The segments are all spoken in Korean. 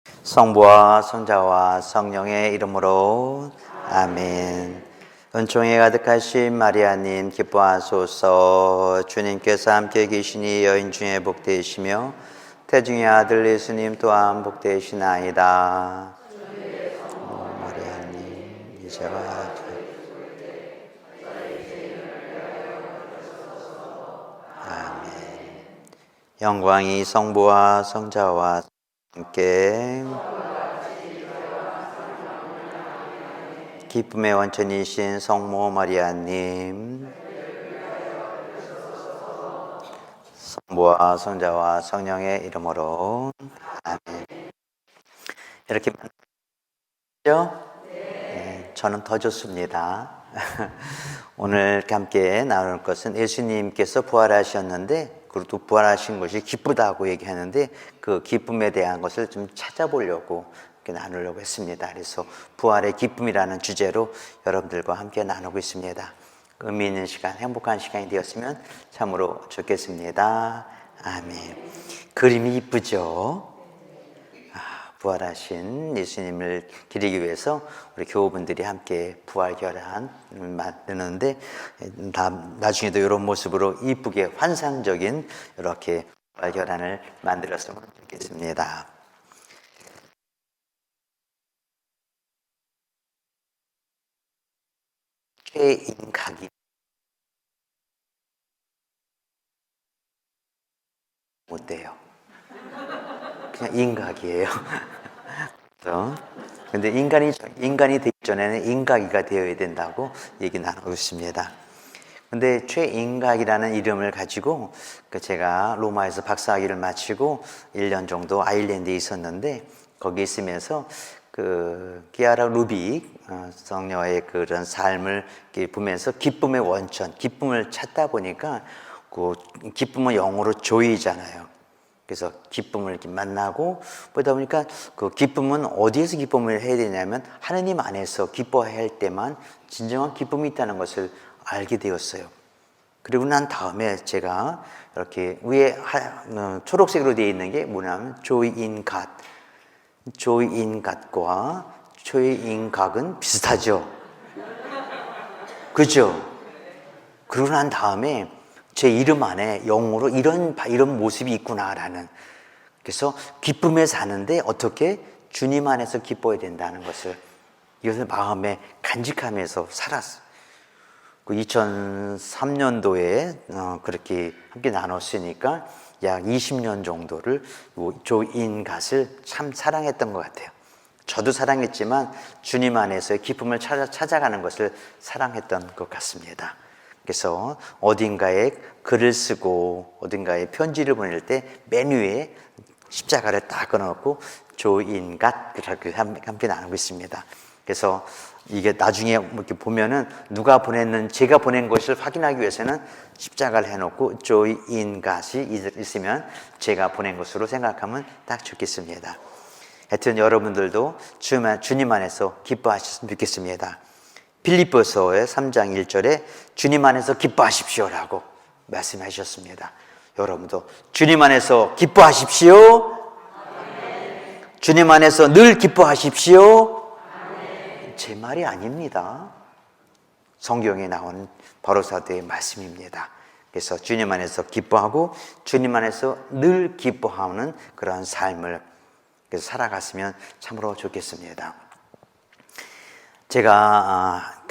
성부와 성자와 성령의 이름으로 아멘. 은총에 가득하신 마리아님 기뻐하소서. 주님께서 함께 계시니 여인 중에 복되시며 태중의 아들 예수님 또한 복되시나이다. 마리아님 이제와 아멘. 영광이 성부와 성자와 함께 기쁨의 원천이신 성모 마리아님, 성부와 성자와 성령의 이름으로 아멘. 이렇게 만나죠? 네, 저는 더 좋습니다. 오늘 함께 나눌 것은 예수님께서 부활하셨는데, 그리고 또 부활하신 것이 기쁘다고 얘기하는데 그 기쁨에 대한 것을 좀 찾아보려고 나누려고 했습니다. 그래서 부활의 기쁨이라는 주제로 여러분들과 함께 나누고 있습니다. 의미 있는 시간, 행복한 시간이 되었으면 참으로 좋겠습니다. 아멘. 그림이 이쁘죠? 부활하신 예수님을 기리기 위해서 우리 교우분들이 함께 부활 결환을 만드는데 나중에도 이런 모습으로 이쁘게 환상적인 이렇게 부활 결환을 만들었으면 좋겠습니다. 최인각이 못 돼요. 그냥 인각이에요. 근데 인간이 되기 전에는 인각이가 되어야 된다고 얘기 나누고 있습니다. 근데 최인각이라는 이름을 가지고 제가 로마에서 박사학위를 마치고 1년 정도 아일랜드에 있었는데 거기 있으면서 키아라 루빅 성녀의 그런 삶을 보면서 기쁨의 원천, 기쁨을 찾다 보니까 그 기쁨은 영어로 조이잖아요. 그래서 기쁨을 이렇게 만나고 보다 보니까 그 기쁨은 어디에서 기쁨을 해야 되냐면 하느님 안에서 기뻐해야 할 때만 진정한 기쁨이 있다는 것을 알게 되었어요. 그리고 난 다음에 제가 이렇게 위에 초록색으로 되어 있는 게 뭐냐면 Joy in God. Joy in God과 Joy in God은 비슷하죠. 그죠? 그러고 난 다음에 제 이름 안에 영어로 이런 모습이 있구나라는. 그래서 기쁨에 사는데 어떻게 주님 안에서 기뻐야 된다는 것을 이것을 마음에 간직하면서 살았어요. 2003년도에 그렇게 함께 나눴으니까 약 20년 정도를 조인갓을 참 사랑했던 것 같아요. 저도 사랑했지만 주님 안에서의 기쁨을 찾아가는 것을 사랑했던 것 같습니다. 그래서 어딘가에 글을 쓰고 어딘가에 편지를 보낼 때 맨 위에 십자가를 딱 끊어놓고 조인갓 그렇게 함께 나누고 있습니다. 그래서 이게 나중에 이렇게 보면은 제가 보낸 것을 확인하기 위해서는 십자가를 해놓고 조인갓이 있으면 제가 보낸 것으로 생각하면 딱 좋겠습니다. 하여튼 여러분들도 주님 안에서 기뻐하셨으면 좋겠습니다. 빌립보서의 3장 1절에 주님 안에서 기뻐하십시오라고 말씀하셨습니다. 여러분도 주님 안에서 기뻐하십시오. 아멘. 주님 안에서 늘 기뻐하십시오. 아멘. 제 말이 아닙니다. 성경에 나온 바로사도의 말씀입니다. 그래서 주님 안에서 기뻐하고 주님 안에서 늘 기뻐하는 그런 삶을 살아갔으면 참으로 좋겠습니다. 제가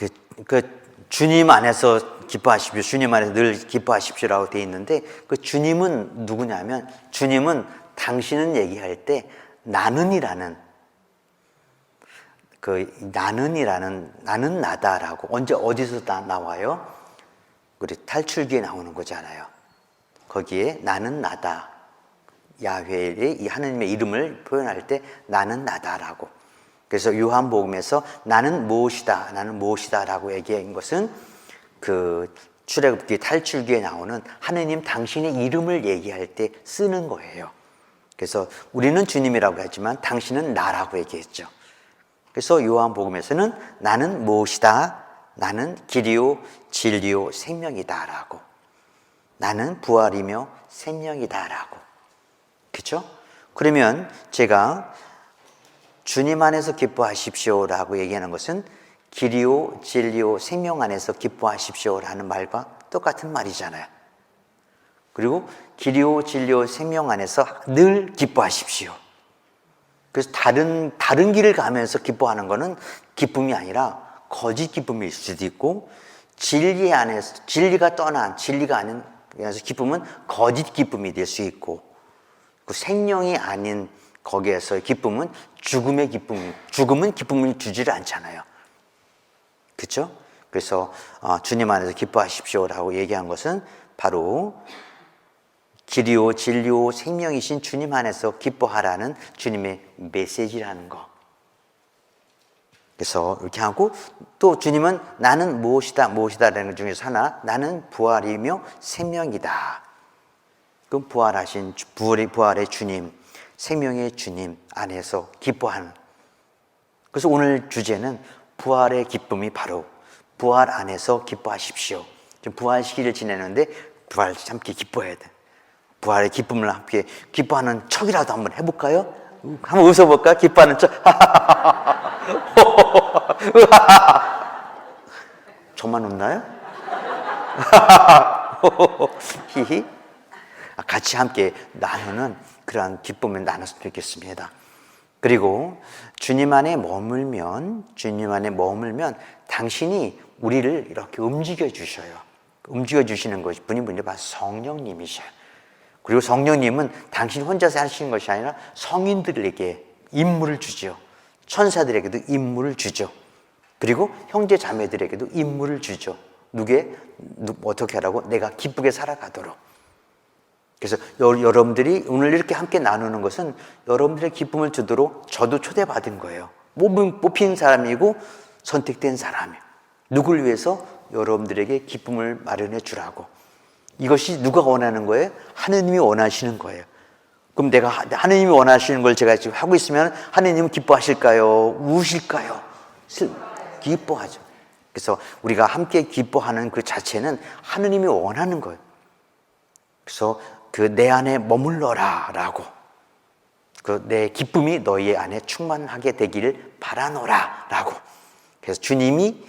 주님 안에서 기뻐하십시오, 주님 안에서 늘 기뻐하십시오라고 되어 있는데 그 주님은 누구냐면 주님은 당신은 얘기할 때 나는이라는 나는 나다라고 어디서 나와요? 우리 탈출기에 나오는 거잖아요. 거기에 나는 나다, 야훼의 이 하나님의 이름을 표현할 때 나는 나다라고. 그래서 요한복음에서 나는 무엇이다라고 얘기한 것은 그 출애굽기 탈출기에 나오는 하느님 당신의 이름을 얘기할 때 쓰는 거예요. 그래서 우리는 주님이라고 하지만 당신은 나라고 얘기했죠. 그래서 요한복음에서는 나는 무엇이다, 나는 길이요 진리요 생명이다라고, 나는 부활이며 생명이다라고. 그렇죠? 그러면 제가 주님 안에서 기뻐하십시오라고 얘기하는 것은 길이요 진리요 생명 안에서 기뻐하십시오라는 말과 똑같은 말이잖아요. 그리고 길이요 진리요 생명 안에서 늘 기뻐하십시오. 그래서 다른 길을 가면서 기뻐하는 것은 기쁨이 아니라 거짓 기쁨일 수도 있고, 진리 안에서 진리가 떠난 진리가 아닌 그래서 기쁨은 거짓 기쁨이 될 수 있고, 그 생명이 아닌 거기에서의 기쁨은 죽음의 기쁨. 죽음은 기쁨을 주지를 않잖아요. 그렇죠? 그래서 주님 안에서 기뻐하십시오라고 얘기한 것은 바로 길이요 진리요 생명이신 주님 안에서 기뻐하라는 주님의 메시지라는 거. 그래서 이렇게 하고, 또 주님은 나는 무엇이다라는 것 중에서 하나, 나는 부활이며 생명이다. 그럼 부활하신 부활의 주님, 생명의 주님 안에서 기뻐하는. 그래서 오늘 주제는 부활의 기쁨이 바로 부활 안에서 기뻐하십시오. 지금 부활 시기를 지내는데 부활 함께 기뻐해야 돼. 부활의 기쁨을 함께 기뻐하는 척이라도 한번 해볼까요? 한번 웃어볼까? 기뻐하는 척. 저만 웃나요? 히히. 같이 함께 나누는 그러한 기쁨을 나눴으면 좋겠습니다. 그리고 주님 안에 머물면 당신이 우리를 이렇게 움직여 주셔요. 움직여 주시는 것이 분이 바로 성령님이셔요. 그리고 성령님은 당신 혼자서 하시는 것이 아니라 성인들에게 임무를 주죠. 천사들에게도 임무를 주죠. 그리고 형제 자매들에게도 임무를 주죠. 어떻게 하라고? 내가 기쁘게 살아가도록. 그래서 여러분들이 오늘 이렇게 함께 나누는 것은 여러분들의 기쁨을 주도록 저도 초대받은 거예요. 뽑힌 사람이고 선택된 사람이에요. 누굴 위해서? 여러분들에게 기쁨을 마련해 주라고. 이것이 누가 원하는 거예요? 하느님이 원하시는 거예요. 그럼 내가 하느님이 원하시는 걸 제가 지금 하고 있으면 하느님은 기뻐하실까요? 우실까요? 기뻐하죠. 그래서 우리가 함께 기뻐하는 그 자체는 하느님이 원하는 거예요. 그래서 내 안에 머물러라 라고, 내 기쁨이 너희 안에 충만하게 되기를 바라노라 라고. 그래서 주님이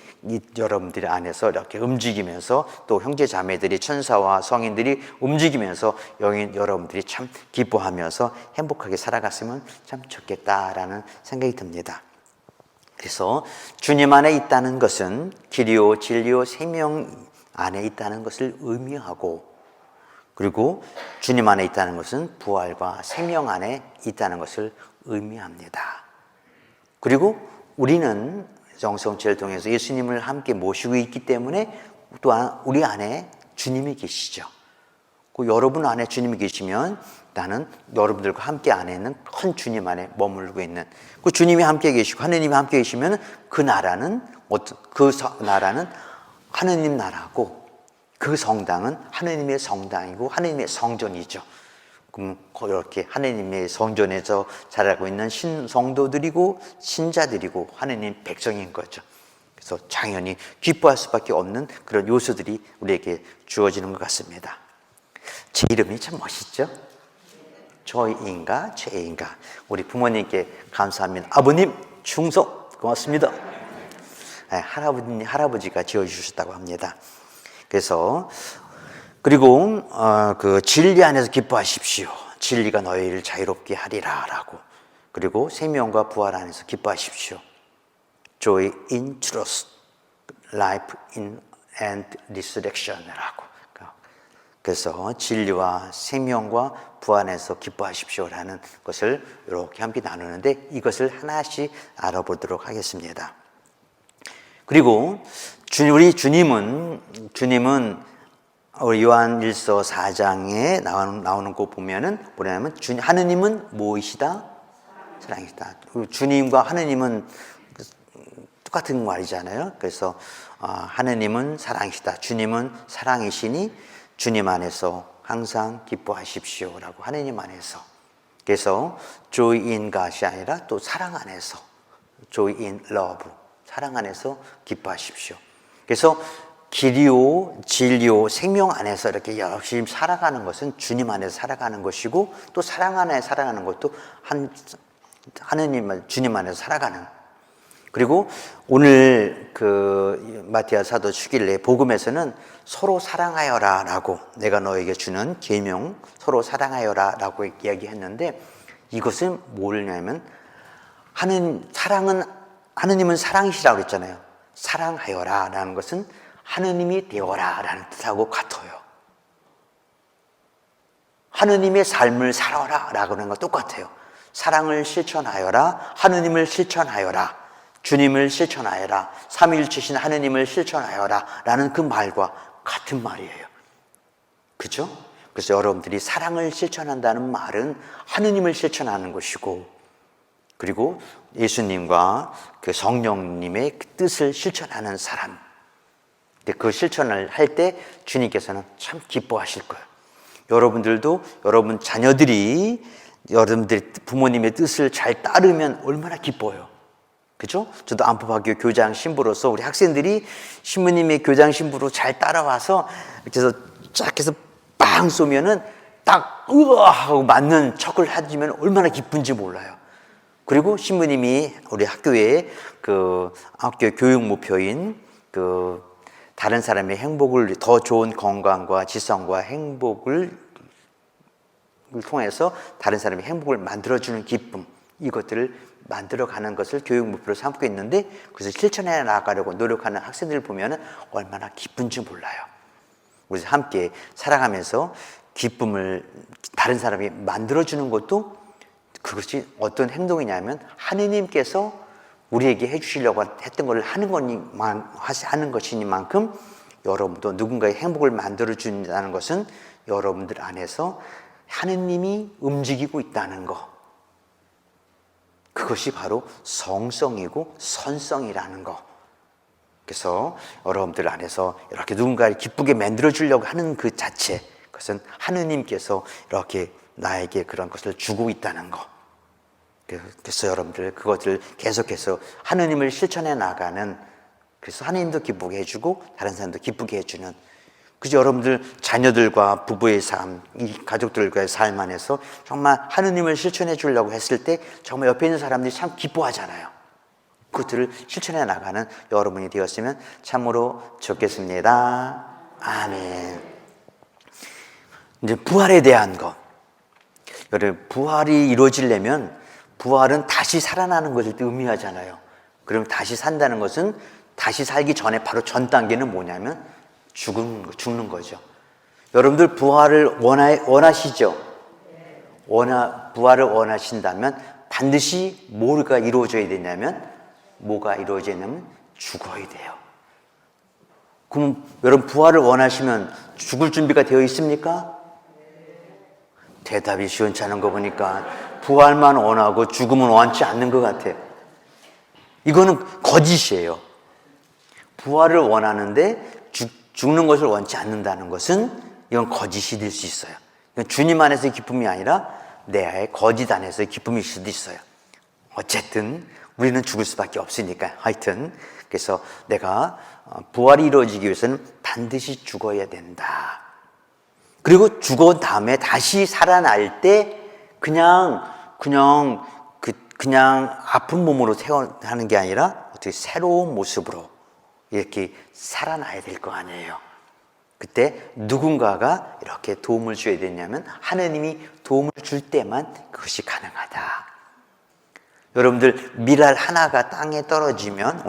여러분들 안에서 이렇게 움직이면서, 또 형제 자매들이, 천사와 성인들이 움직이면서 여러분들이 참 기뻐하면서 행복하게 살아갔으면 참 좋겠다라는 생각이 듭니다. 그래서 주님 안에 있다는 것은 길이요 진리요 생명 안에 있다는 것을 의미하고, 그리고 주님 안에 있다는 것은 부활과 생명 안에 있다는 것을 의미합니다. 그리고 우리는 영성체를 통해서 예수님을 함께 모시고 있기 때문에 또한 우리 안에 주님이 계시죠. 여러분 안에 주님이 계시면 나는 여러분들과 함께 안에 있는 큰 주님 안에 머물고 있는, 주님이 함께 계시고 하느님이 함께 계시면 그 나라는 하느님 나라고, 그 성당은 하느님의 성당이고 하느님의 성전이죠. 그럼 이렇게 하느님의 성전에서 자라고 있는 신성도들이고 신자들이고 하느님 백성인 거죠. 그래서 당연히 기뻐할 수밖에 없는 그런 요소들이 우리에게 주어지는 것 같습니다. 제 이름이 참 멋있죠? 저희인가 죄인가. 우리 부모님께 감사합니다. 아버님 충성 고맙습니다. 할아버지가 지어주셨다고 합니다. 그리고 그 진리 안에서 기뻐하십시오. 진리가 너희를 자유롭게 하리라 라고. 그리고 생명과 부활 안에서 기뻐하십시오. Joy in truth, life in and resurrection 라고. 그래서 진리와 생명과 부활 안에서 기뻐하십시오라는 것을 이렇게 함께 나누는데, 이것을 하나씩 알아보도록 하겠습니다. 그리고 우리 주님은 요한 1서 4장에 나오는 거 보면은 뭐냐면, 하느님은 무엇이다? 사랑이시다. 주님과 하느님은 똑같은 말이잖아요. 그래서 하느님은 사랑이시다. 주님은 사랑이시니 주님 안에서 항상 기뻐하십시오라고. 하느님 안에서. 그래서 joy in God이 아니라 또 사랑 안에서, joy in love, 사랑 안에서 기뻐하십시오. 그래서 길이요 진리요 생명 안에서 이렇게 열심히 살아가는 것은 주님 안에서 살아가는 것이고, 또 사랑 안에 살아가는 것도 하느님, 주님 안에서 살아가는. 그리고 오늘 그 마티아 사도 주길래 복음에서는 서로 사랑하여라 라고, 내가 너에게 주는 계명 서로 사랑하여라 라고 이야기했는데, 이것은 뭐냐면 하느님은 사랑이시라고 그랬잖아요. 사랑하여라 라는 것은 하느님이 되어라 라는 뜻하고 같아요. 하느님의 삶을 살아라 라고 하는 거 똑같아요. 사랑을 실천하여라, 하느님을 실천하여라, 주님을 실천하여라, 삼위일체신 하느님을 실천하여라 라는 그 말과 같은 말이에요. 그죠? 그래서 여러분들이 사랑을 실천한다는 말은 하느님을 실천하는 것이고, 그리고 예수님과 그 성령님의 그 뜻을 실천하는 사람, 그 실천을 할 때 주님께서는 참 기뻐하실 거예요. 여러분들도 여러분 자녀들이 여러분들 부모님의 뜻을 잘 따르면 얼마나 기뻐요. 그죠? 저도 안팎학교 교장 신부로서 우리 학생들이 신부님의 교장 신부로 잘 따라와서 그래서 쫙 해서 빵 쏘면은 딱 으아 하고 맞는 척을 해주면 얼마나 기쁜지 몰라요. 그리고 신부님이 우리 학교의 그 학교 교육 목표인 그 다른 사람의 행복을, 더 좋은 건강과 지성과 행복을 통해서 다른 사람의 행복을 만들어주는 기쁨, 이것들을 만들어가는 것을 교육 목표로 삼고 있는데, 그래서 실천해 나가려고 노력하는 학생들을 보면 얼마나 기쁜지 몰라요. 우리 함께 살아가면서 기쁨을 다른 사람이 만들어주는 것도, 그것이 어떤 행동이냐면 하느님께서 우리에게 해주시려고 했던 걸 하는 것이니만큼, 여러분도 누군가의 행복을 만들어준다는 것은 여러분들 안에서 하느님이 움직이고 있다는 것, 그것이 바로 성성이고 선성이라는 것. 그래서 여러분들 안에서 이렇게 누군가를 기쁘게 만들어주려고 하는 그 자체, 그것은 하느님께서 이렇게 나에게 그런 것을 주고 있다는 것. 그래서 여러분들 그것을 계속해서 하느님을 실천해 나가는, 그래서 하느님도 기쁘게 해주고 다른 사람도 기쁘게 해주는, 그래서 여러분들 자녀들과 부부의 삶, 이 가족들과의 삶 안에서 정말 하느님을 실천해 주려고 했을 때 정말 옆에 있는 사람들이 참 기뻐하잖아요. 그것들을 실천해 나가는 여러분이 되었으면 참으로 좋겠습니다. 아멘. 이제 부활에 대한 것. 여러분, 부활이 이루어지려면, 부활은 다시 살아나는 것을 의미하잖아요. 그럼 다시 산다는 것은 다시 살기 전에 바로 전 단계는 뭐냐면 죽는 거죠. 여러분들 부활을 원하시죠? 부활을 원하신다면 반드시 뭐가 이루어져야 되냐면, 뭐가 이루어져야 되냐면 죽어야 돼요. 그럼 여러분 부활을 원하시면 죽을 준비가 되어 있습니까? 대답이 시원찮은 거 보니까 부활만 원하고 죽음은 원치 않는 것 같아요. 이거는 거짓이에요. 부활을 원하는데 죽는 것을 원치 않는다는 것은 이건 거짓이 될 수 있어요. 이건 주님 안에서의 기쁨이 아니라 내 거짓 안에서의 기쁨일 수도 있어요. 어쨌든 우리는 죽을 수밖에 없으니까. 하여튼 그래서 내가 부활이 이루어지기 위해서는 반드시 죽어야 된다. 그리고 죽은 다음에 다시 살아날 때 그냥 아픈 몸으로 태어나는 게 아니라 어떻게 새로운 모습으로 이렇게 살아나야 될 거 아니에요. 그때 누군가가 이렇게 도움을 줘야 되냐면 하느님이 도움을 줄 때만 그것이 가능하다. 여러분들 밀알 하나가 땅에 떨어지면,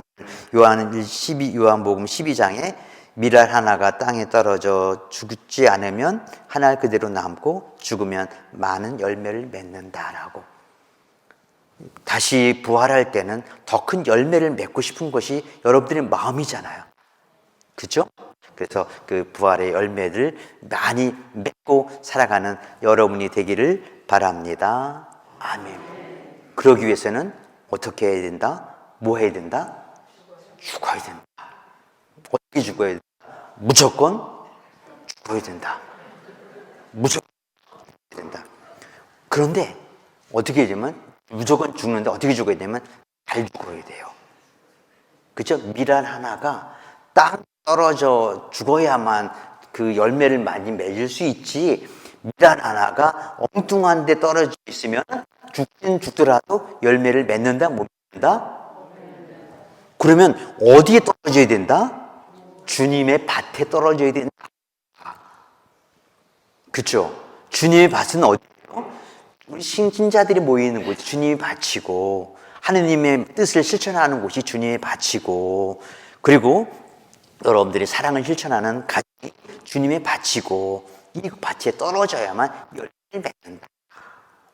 요한복음 12장에 밀알 하나가 땅에 떨어져 죽지 않으면 한 알 그대로 남고 죽으면 많은 열매를 맺는다라고. 다시 부활할 때는 더 큰 열매를 맺고 싶은 것이 여러분들의 마음이잖아요. 그죠? 그래서 그 부활의 열매를 많이 맺고 살아가는 여러분이 되기를 바랍니다. 아멘. 그러기 위해서는 어떻게 해야 된다? 뭐 해야 된다? 죽어야 된다. 어떻게 죽어야 된다? 무조건 죽어야 된다. 무조건 죽어야 된다. 그런데 어떻게 되면 무조건 죽는데 어떻게 죽어야 되면 잘 죽어야 돼요. 그죠? 밀알 하나가 땅 떨어져 죽어야만 그 열매를 많이 맺을 수 있지, 미랄 하나가 엉뚱한 데 떨어져 있으면 죽긴 죽더라도 열매를 맺는다, 못 맺는다? 그러면 어디에 떨어져야 된다? 주님의 밭에 떨어져야 된다. 그렇죠? 주님의 밭은 어디예요? 우리 신자들이 모이는 곳이 주님의 밭이고, 하느님의 뜻을 실천하는 곳이 주님의 밭이고, 그리고 여러분들이 사랑을 실천하는 가정이 주님의 밭이고, 이 밭에 떨어져야만 열매를 맺는다.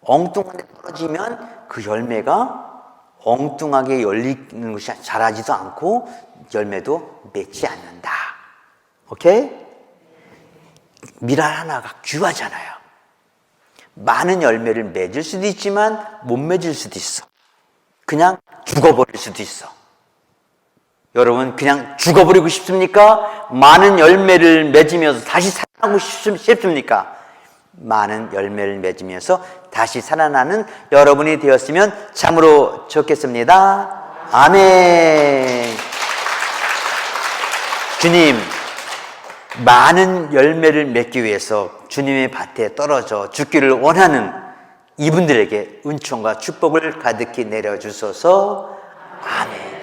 엉뚱하게 떨어지면 그 열매가 엉뚱하게 열리는 것이 자라지도 않고 열매도 맺지 않는다. 오케이? 미랄 하나가 귀하잖아요. 많은 열매를 맺을 수도 있지만 못 맺을 수도 있어. 그냥 죽어버릴 수도 있어. 여러분, 그냥 죽어버리고 싶습니까? 많은 열매를 맺으면서 다시 살아나고 싶습니까? 많은 열매를 맺으면서 다시 살아나는 여러분이 되었으면 참으로 좋겠습니다. 아멘. 주님, 많은 열매를 맺기 위해서 주님의 밭에 떨어져 죽기를 원하는 이분들에게 은총과 축복을 가득히 내려주소서. 아멘.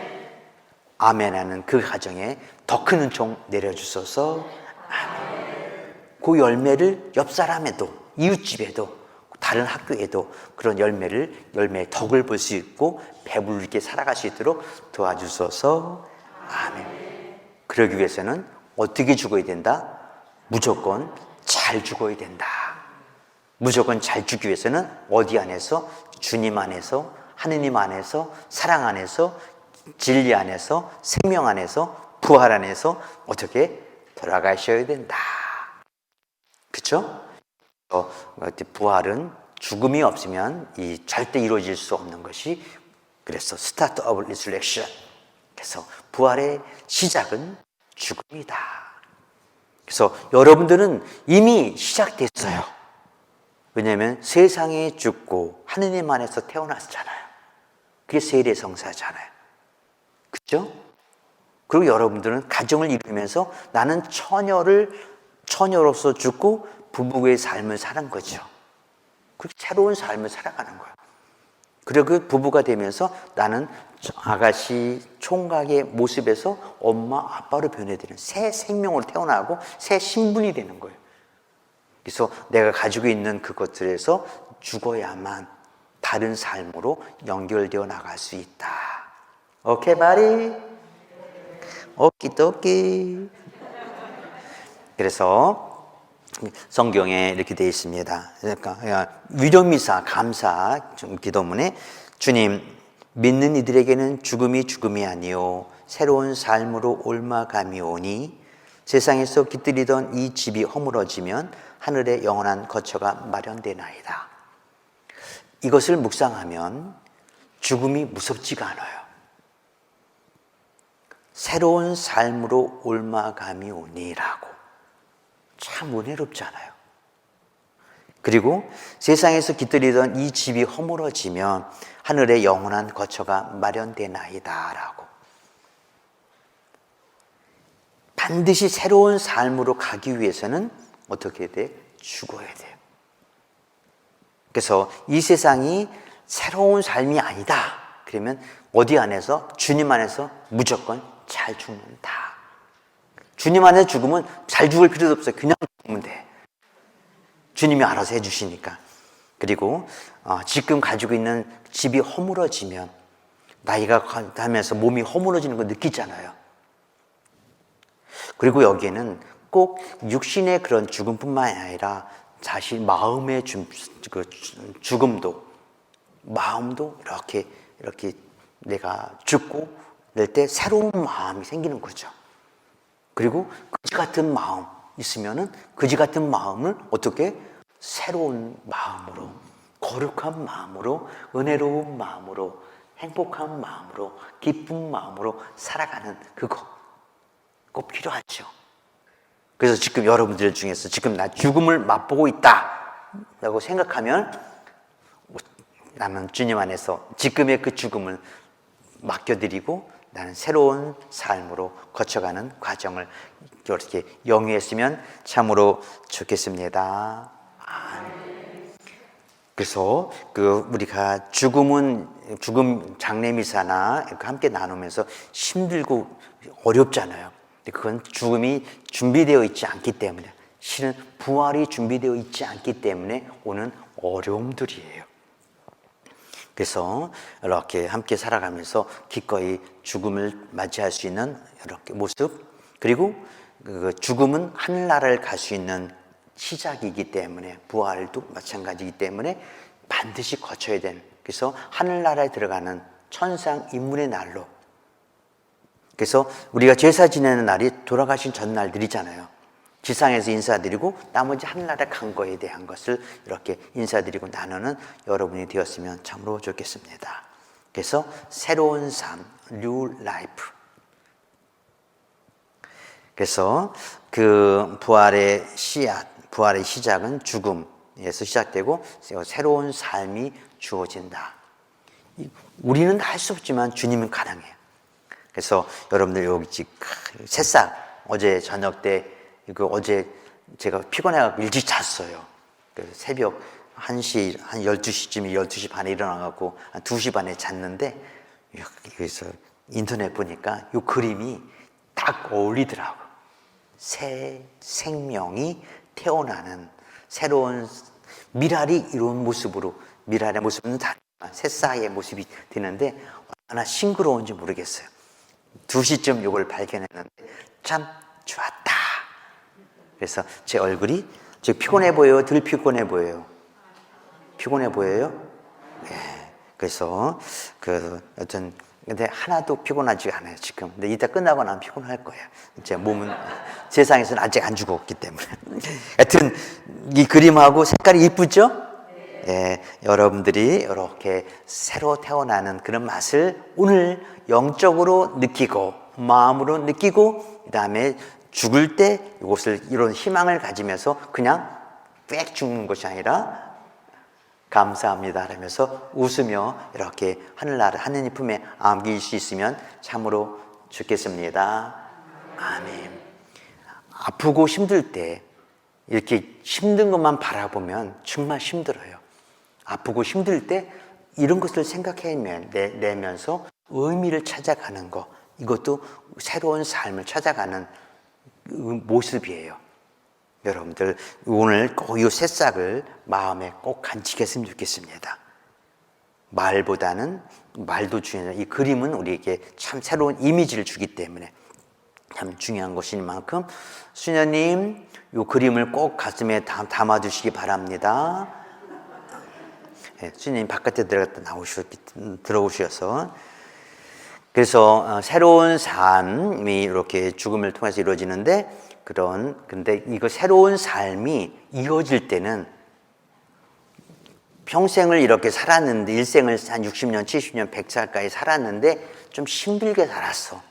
아멘하는 그 가정에 더 큰 은총 내려주소서. 아멘. 그 열매를 옆 사람에도, 이웃집에도, 다른 학교에도 그런 열매의 덕을 볼 수 있고 배부르게 살아갈 수 있도록 도와주소서. 아멘. 그러기 위해서는 어떻게 죽어야 된다? 무조건 잘 죽어야 된다. 무조건 잘 죽기 위해서는 어디 안에서? 주님 안에서, 하느님 안에서, 사랑 안에서, 진리 안에서, 생명 안에서, 부활 안에서 어떻게 돌아가셔야 된다. 그렇죠? 부활은 죽음이 없으면 절대 이루어질 수 없는 것이, 그래서 스타트 오브 리surrection. 그래서 부활의 시작은 죽음이다. 그래서 여러분들은 이미 시작됐어요. 왜냐하면 세상에 죽고 하느님 안에서 태어났잖아요. 그게 세례성사잖아요. 그렇죠? 그리고 여러분들은 가정을 이루면서 나는 처녀로서 죽고 부부의 삶을 사는 거죠. 그렇게 새로운 삶을 살아가는 거예요. 그리고 그 부부가 되면서 나는 아가씨, 총각의 모습에서 엄마, 아빠로 변해되는 새 생명으로 태어나고 새 신분이 되는 거예요. 그래서 내가 가지고 있는 그것들에서 죽어야만 다른 삶으로 연결되어 나갈 수 있다. 오케이, 바리? 오키도키. 그래서 성경에 이렇게 되어 있습니다. 그러니까 위로미사 감사 기도문에 주님, 믿는 이들에게는 죽음이 죽음이 아니요 새로운 삶으로 옮아감이 오니 세상에서 깃들이던 이 집이 허물어지면 하늘의 영원한 거처가 마련되나이다. 이것을 묵상하면 죽음이 무섭지가 않아요. 새로운 삶으로 옮아감이 오니라고. 참 은혜롭잖아요. 그리고 세상에서 깃들이던 이 집이 허물어지면 하늘의 영원한 거처가 마련되나이다 라고. 반드시 새로운 삶으로 가기 위해서는 어떻게 돼? 죽어야 돼요. 그래서 이 세상이 새로운 삶이 아니다. 그러면 어디 안에서? 주님 안에서 무조건 잘 죽는다. 주님 안에 죽으면 잘 죽을 필요도 없어요. 그냥 죽으면 돼. 주님이 알아서 해주시니까. 그리고 지금 가지고 있는 집이 허물어지면 나이가 가면서 몸이 허물어지는 거 느끼잖아요. 그리고 여기에는 꼭 육신의 그런 죽음뿐만 아니라 자신 마음의 죽음도, 마음도 이렇게 내가 죽고 낼 때 새로운 마음이 생기는 거죠. 그리고 그지 같은 마음 있으면은 그지 같은 마음을 어떻게? 새로운 마음으로, 거룩한 마음으로, 은혜로운 마음으로, 행복한 마음으로, 기쁜 마음으로 살아가는 그거 꼭 필요하죠. 그래서 지금 여러분들 중에서 지금 나 죽음을 맛보고 있다 라고 생각하면 나는 주님 안에서 지금의 그 죽음을 맡겨드리고 나는 새로운 삶으로 거쳐가는 과정을 이렇게 영위했으면 참으로 좋겠습니다. 그래서 우리가 죽음 장례미사나 함께 나누면서 힘들고 어렵잖아요. 근데 그건 죽음이 준비되어 있지 않기 때문에, 실은 부활이 준비되어 있지 않기 때문에 오는 어려움들이에요. 그래서 이렇게 함께 살아가면서 기꺼이 죽음을 맞이할 수 있는 이렇게 모습, 그리고 그 죽음은 하늘나라를 갈 수 있는 시작이기 때문에, 부활도 마찬가지이기 때문에 반드시 거쳐야 되는, 그래서 하늘나라에 들어가는 천상 입문의 날로, 그래서 우리가 제사 지내는 날이 돌아가신 전날들이잖아요. 지상에서 인사드리고 나머지 하늘나라에 간 거에 대한 것을 이렇게 인사드리고 나누는 여러분이 되었으면 참으로 좋겠습니다. 그래서 새로운 삶, new life. 그래서 그 부활의 씨앗, 부활의 시작은 죽음에서 시작되고 새로운 삶이 주어진다. 우리는 할 수 없지만 주님은 가능해요. 그래서 여러분들 여기 새싹, 어제 저녁 때 어제 제가 피곤해가지고 일찍 잤어요. 새벽 1시, 한 12시쯤에 12시 반에 일어나갖고 한 2시 반에 잤는데, 여기서 인터넷 보니까 이 그림이 딱 어울리더라고요. 새 생명이 태어나는 새로운 미랄이 이런 모습으로, 미랄의 모습은 다르지만 새싹의 모습이 되는데 얼마나 싱그러운지 모르겠어요. 2시쯤 이걸 발견했는데 참 좋았다. 그래서 제 얼굴이 지금 피곤해 보여요? 덜 피곤해 보여요? 피곤해 보여요? 네. 그래서 여튼 근데 하나도 피곤하지 않아요 지금. 근데 이따 끝나고 나면 피곤할 거예요. 제 몸은 세상에서는 아직 안 죽었기 때문에. 하여튼 이 그림하고 색깔이 이쁘죠? 네. 여러분들이 이렇게 새로 태어나는 그런 맛을 오늘 영적으로 느끼고 마음으로 느끼고, 그 다음에 죽을 때 이것을, 이런 희망을 가지면서 그냥 빽 죽는 것이 아니라 감사합니다 하면서 웃으며 이렇게 하늘나라 하느님 품에 안길 수 있으면 참으로 좋겠습니다. 아멘. 아프고 힘들 때 이렇게 힘든 것만 바라보면 정말 힘들어요. 아프고 힘들 때 이런 것을 생각해내면서 의미를 찾아가는 것, 이것도 새로운 삶을 찾아가는 모습이에요. 여러분들 오늘 꼭 이 새싹을 마음에 꼭 간직했으면 좋겠습니다. 말보다는, 말도 중요해요. 이 그림은 우리에게 참 새로운 이미지를 주기 때문에 참 중요한 것인 만큼 수녀님 이 그림을 꼭 가슴에 담아주시기 바랍니다. 네, 수녀님 바깥에 들어오셔서 그래서 새로운 삶이 이렇게 죽음을 통해서 이루어지는데, 근데 이거 새로운 삶이 이어질 때는 평생을 이렇게 살았는데, 일생을 한 60년, 70년, 100살까지 살았는데 좀 힘들게 살았어.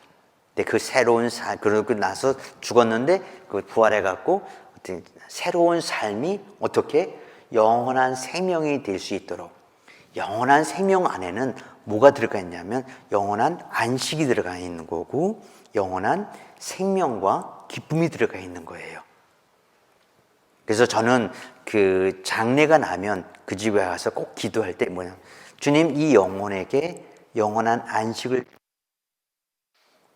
근데 그 새로운 삶, 그러고 나서 죽었는데 그 부활해갖고 새로운 삶이 어떻게 영원한 생명이 될 수 있도록, 영원한 생명 안에는 뭐가 들어가 있냐면 영원한 안식이 들어가 있는 거고 영원한 생명과 기쁨이 들어가 있는 거예요. 그래서 저는 그 장례가 나면 그 집에 가서 꼭 기도할 때 뭐냐, 주님 이 영혼에게 영원한 안식을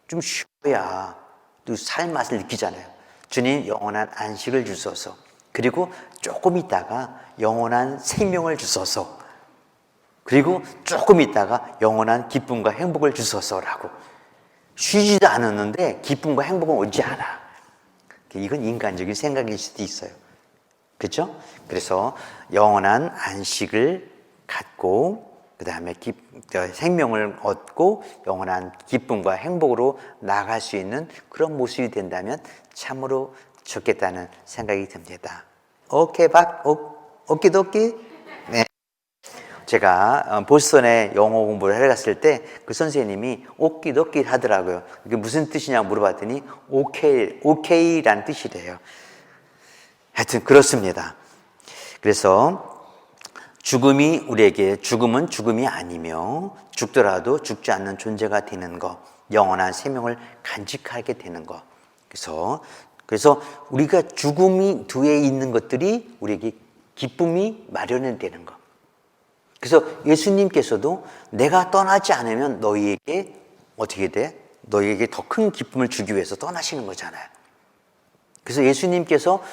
좀 쉬어야 또 살 맛을 느끼잖아요. 주님 영원한 안식을 주소서. 그리고 조금 있다가 영원한 생명을 주소서. 그리고 조금 있다가 영원한 기쁨과 행복을 주소서라고. 쉬지도 않았는데 기쁨과 행복은 오지 않아. 이건 인간적인 생각일 수도 있어요. 그렇죠? 그래서 영원한 안식을 갖고 그 다음에 생명을 얻고 영원한 기쁨과 행복으로 나아갈 수 있는 그런 모습이 된다면 참으로 좋겠다는 생각이 듭니다. 오케이, 오키도키. 네. 제가 보스턴에 영어 공부를 하러 갔을 때 그 선생님이 오키도키 하더라고요. 이게 무슨 뜻이냐고 물어봤더니 오케이라는 뜻이래요. 하여튼 그렇습니다. 그래서 죽음은 죽음이 아니며 죽더라도 죽지 않는 존재가 되는 것, 영원한 생명을 간직하게 되는 것. 그래서 우리가 죽음이 뒤에 있는 것들이 우리에게 기쁨이 마련이 되는 거. 그래서 예수님께서도 내가 떠나지 않으면 너희에게 어떻게 돼? 너희에게 더 큰 기쁨을 주기 위해서 떠나시는 거잖아요. 그래서 예수님께서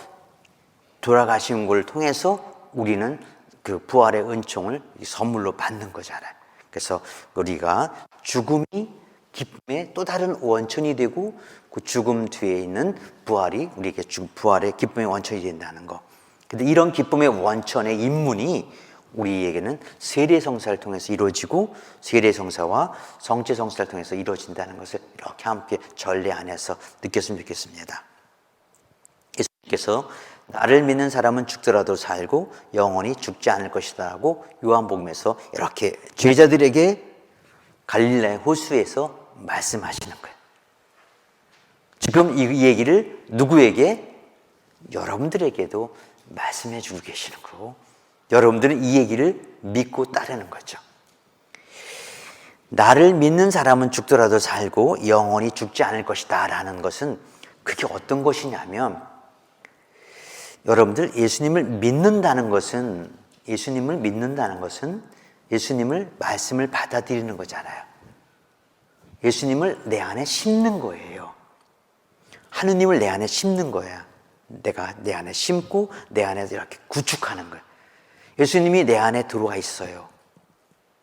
돌아가신 걸 통해서 우리는 그 부활의 은총을 선물로 받는 거잖아요. 그래서 우리가 죽음이 기쁨의 또 다른 원천이 되고 그 죽음 뒤에 있는 부활이 우리에게 부활의 기쁨의 원천이 된다는 거. 근데 이런 기쁨의 원천의 입문이 우리에게는 세례성사를 통해서 이루어지고 세례성사와 성체성사를 통해서 이루어진다는 것을 이렇게 함께 전례 안에서 느꼈으면 좋겠습니다. 예수님께서 나를 믿는 사람은 죽더라도 살고 영원히 죽지 않을 것이다 라고 요한복음에서 이렇게 제자들에게 갈릴라의 호수에서 말씀하시는 거예요. 지금 이 얘기를 누구에게? 여러분들에게도 말씀해 주고 계시는 거고 여러분들은 이 얘기를 믿고 따르는 거죠. 나를 믿는 사람은 죽더라도 살고 영원히 죽지 않을 것이다 라는 것은 그게 어떤 것이냐면 여러분들 예수님을 믿는다는 것은 예수님을 말씀을 받아들이는 거잖아요. 예수님을 내 안에 심는 거예요. 하느님을 내 안에 심는 거야. 내가 내 안에 심고 내 안에 이렇게 구축하는 거예요. 예수님이 내 안에 들어와 있어요.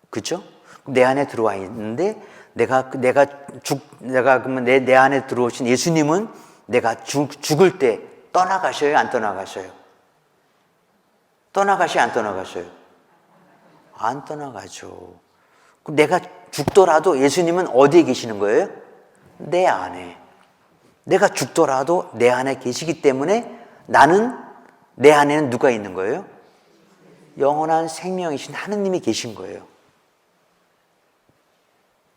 그죠? 내 안에 들어와 있는데 그러면 내 안에 들어오신 예수님은 내가 죽을 때 떠나가셔요? 안 떠나가셔요? 떠나가셔요? 안 떠나가셔요? 안 떠나가죠. 그럼 내가 죽더라도 예수님은 어디에 계시는 거예요? 내 안에. 내가 죽더라도 내 안에 계시기 때문에 나는 내 안에는 누가 있는 거예요? 영원한 생명이신 하느님이 계신 거예요.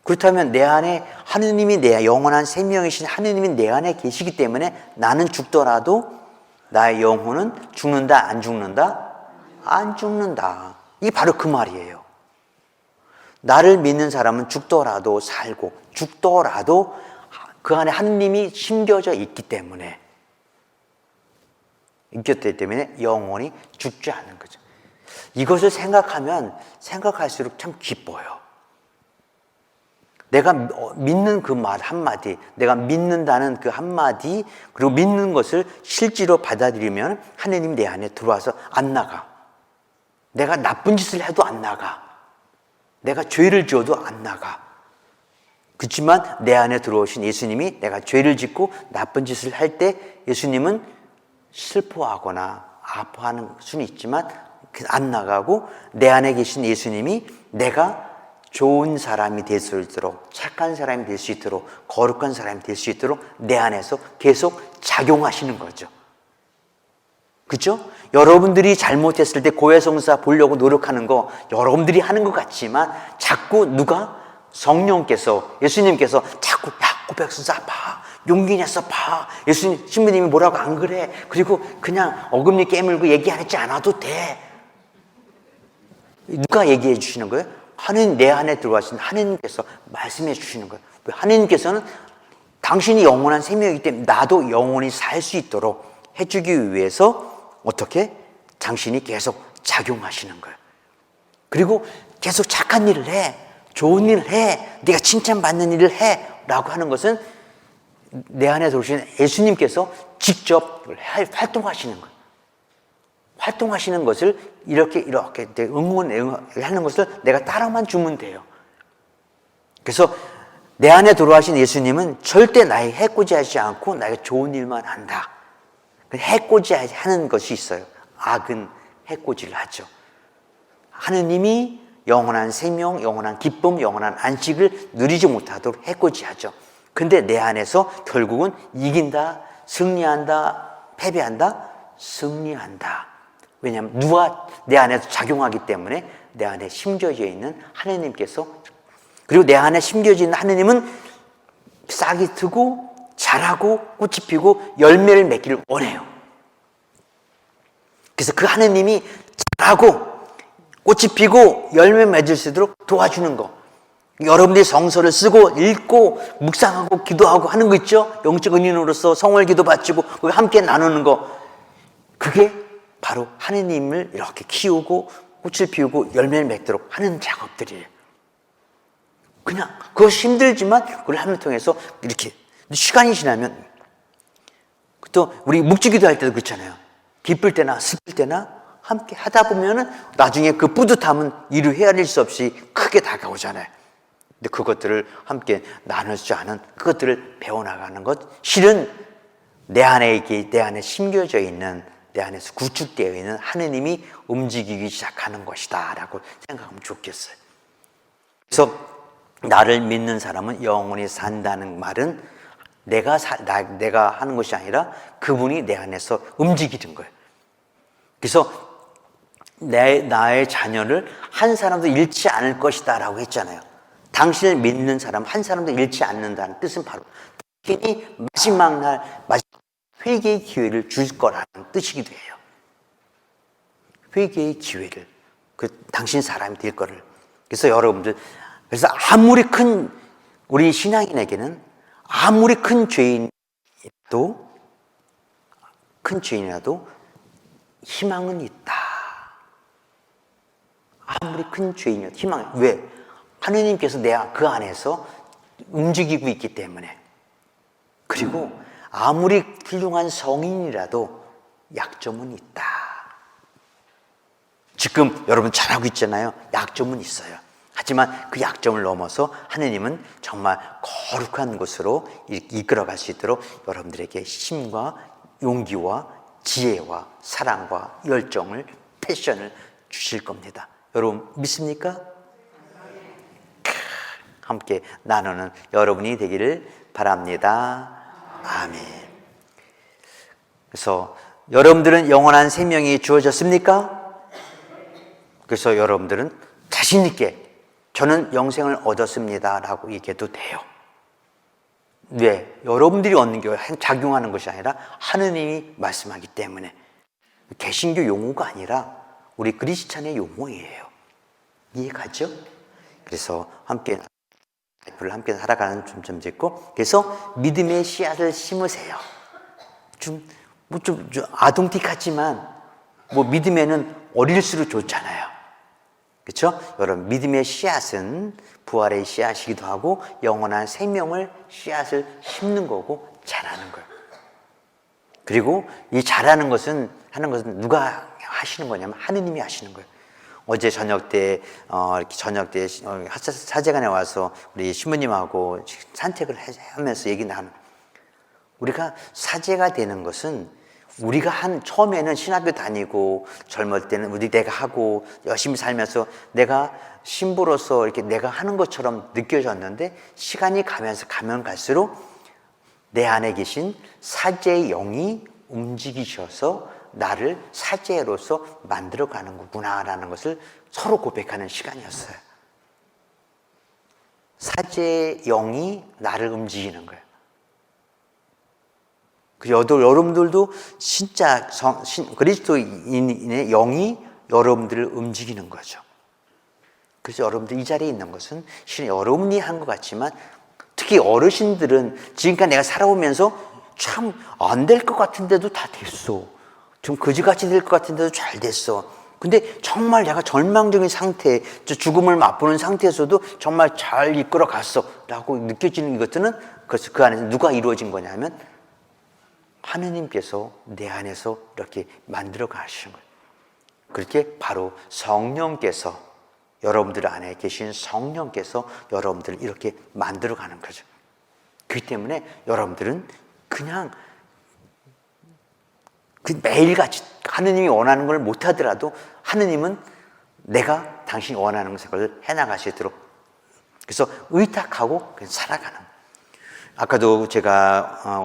그렇다면 내 안에 하느님이 내 영원한 생명이신 하느님이 내 안에 계시기 때문에 나는 죽더라도 나의 영혼은 죽는다 안 죽는다? 안 죽는다. 이게 바로 그 말이에요. 나를 믿는 사람은 죽더라도 살고 죽더라도 그 안에 하느님이 심겨져 있기 때문에 영원히 죽지 않는 거죠. 이것을 생각하면 생각할수록 참 기뻐요. 내가 믿는 그 말 한마디, 내가 믿는다는 그 한마디, 그리고 믿는 것을 실제로 받아들이면 하느님 내 안에 들어와서 안 나가. 내가 나쁜 짓을 해도 안 나가. 내가 죄를 지어도 안 나가. 그렇지만 내 안에 들어오신 예수님이 내가 죄를 짓고 나쁜 짓을 할 때 예수님은 슬퍼하거나 아파하는 수는 있지만 안 나가고 내 안에 계신 예수님이 내가 좋은 사람이 될 수 있도록 착한 사람이 될 수 있도록 거룩한 사람이 될 수 있도록 내 안에서 계속 작용하시는 거죠. 그렇죠? 여러분들이 잘못했을 때 고해성사 보려고 노력하는 거 여러분들이 하는 것 같지만 자꾸 누가? 성령께서 예수님께서 자꾸 야 고백성사 봐 용기 내서 봐 예수님 신부님이 뭐라고 안 그래 그리고 그냥 어금니 깨물고 얘기하지 않아도 돼. 누가 얘기해 주시는 거예요? 하느님 내 안에 들어와신 하느님께서 말씀해 주시는 거예요. 하느님께서는 당신이 영원한 생명이기 때문에 나도 영원히 살 수 있도록 해주기 위해서 어떻게? 당신이 계속 작용하시는 거예요. 그리고 계속 착한 일을 해. 좋은 일을 해. 네가 칭찬받는 일을 해. 라고 하는 것은 내 안에 들어오신 예수님께서 직접 활동하시는 거예요. 활동하시는 것을 이렇게 응원하는 것을 내가 따라만 주면 돼요. 그래서 내 안에 들어와신 예수님은 절대 나의 해코지하지 않고 나에게 좋은 일만 한다. 해코지하는 것이 있어요. 악은 해코지를 하죠. 하느님이 영원한 생명, 영원한 기쁨, 영원한 안식을 누리지 못하도록 해코지하죠. 근데 내 안에서 결국은 이긴다, 승리한다, 패배한다, 승리한다. 왜냐하면 누가 내 안에서 작용하기 때문에 내 안에 심겨져 있는 하느님께서 그리고 내 안에 심겨져 있는 하느님은 싹이 트고 자라고 꽃이 피고 열매를 맺기를 원해요. 그래서 그 하느님이 자라고 꽃이 피고 열매 맺을 수 있도록 도와주는 거. 여러분들이 성서를 쓰고 읽고 묵상하고 기도하고 하는 거 있죠? 영적 은인으로서 성월 기도 바치고 함께 나누는 거. 그게 바로 하느님을 이렇게 키우고 꽃을 피우고 열매를 맺도록 하는 작업들이에요. 그냥 그것이 힘들지만 그걸 하는 통해서 이렇게 시간이 지나면 또 우리 묵지기도 할 때도 그렇잖아요. 기쁠 때나 슬플 때나 함께 하다 보면은 나중에 그 뿌듯함은 이루 헤아릴 수 없이 크게 다가오잖아요. 근데 그것들을 함께 나눌 줄 아는 그것들을 배워나가는 것, 실은 내 안에 심겨져 있는, 내 안에서 구축되어 있는 하느님이 움직이기 시작하는 것이다 라고 생각하면 좋겠어요. 그래서 나를 믿는 사람은 영원히 산다는 말은 내가 하는 것이 아니라 그분이 내 안에서 움직이는 거예요. 그래서 나의 자녀를 한 사람도 잃지 않을 것이다 라고 했잖아요. 당신을 믿는 사람 한 사람도 잃지 않는다는 뜻은 바로 당신이 마지막 회개의 기회를 줄 거라는 뜻이기도 해요. 회개의 기회를, 당신 사람이 될 거를. 그래서 여러분들, 그래서 아무리 큰 우리 신앙인에게는 아무리 큰 죄인이라도 희망은 있다. 아무리 큰 죄인이어도 희망. 왜? 하느님께서 내가 그 안에서 움직이고 있기 때문에. 그리고 아무리 훌륭한 성인이라도 약점은 있다. 지금 여러분 잘하고 있잖아요. 약점은 있어요. 하지만 그 약점을 넘어서 하느님은 정말 거룩한 곳으로 이끌어갈 수 있도록 여러분들에게 힘과 용기와 지혜와 사랑과 열정을, 패션을 주실 겁니다. 여러분 믿습니까? 함께 나누는 여러분이 되기를 바랍니다. 아멘. 그래서 여러분들은 영원한 생명이 주어졌습니까? 그래서 여러분들은 자신 있게 저는 영생을 얻었습니다 라고 얘기해도 돼요. 왜? 여러분들이 얻는 게 작용하는 것이 아니라 하느님이 말씀하기 때문에. 개신교 용어가 아니라 우리 그리스찬의 용어예요. 이해가죠? 그래서 함께 살아가는 좀 짓고, 그래서 믿음의 씨앗을 심으세요. 좀 아동틱 같지만 믿음에는 어릴수록 좋잖아요. 그렇죠? 여러분, 믿음의 씨앗은 부활의 씨앗이기도 하고 영원한 생명을 씨앗을 심는 거고 자라는 거예요. 그리고 이 자라는 것은 누가 하시는 거냐면 하느님이 하시는 거예요. 어제 저녁 때 사제관에 와서 우리 신부님하고 산책을 하면서 얘기 나누는, 우리가 사제가 되는 것은 우리가 처음에는 신학교 다니고 젊을 때는 내가 하고 열심히 살면서 내가 신부로서 이렇게 내가 하는 것처럼 느껴졌는데, 시간이 가면 갈수록 내 안에 계신 사제의 영이 움직이셔서 나를 사제로서 만들어가는 거구나라는 것을 서로 고백하는 시간이었어요. 사제의 영이 나를 움직이는 거예요. 여러분들도 진짜 그리스도인의 영이 여러분들을 움직이는 거죠. 그래서 여러분들 이 자리에 있는 것은 실은 여러분이 한 것 같지만, 특히 어르신들은 지금까지 내가 살아오면서 참 안 될 것 같은데도 다 됐어. 좀 거지같이 될 것 같은데도 잘 됐어. 근데 정말 내가 절망적인 상태, 죽음을 맛보는 상태에서도 정말 잘 이끌어 갔어 라고 느껴지는 것들은 그래서 그 안에서 누가 이루어진 거냐면 하느님께서 내 안에서 이렇게 만들어 가시는 거예요. 그렇게 바로 성령께서, 여러분들 안에 계신 성령께서 여러분들을 이렇게 만들어 가는 거죠. 그렇기 때문에 여러분들은 그냥 매일같이 하느님이 원하는 걸 못하더라도 하느님은 내가 당신이 원하는 것을 해나갈 수 있도록, 그래서 의탁하고 그냥 살아가는 거예요. 아까도 제가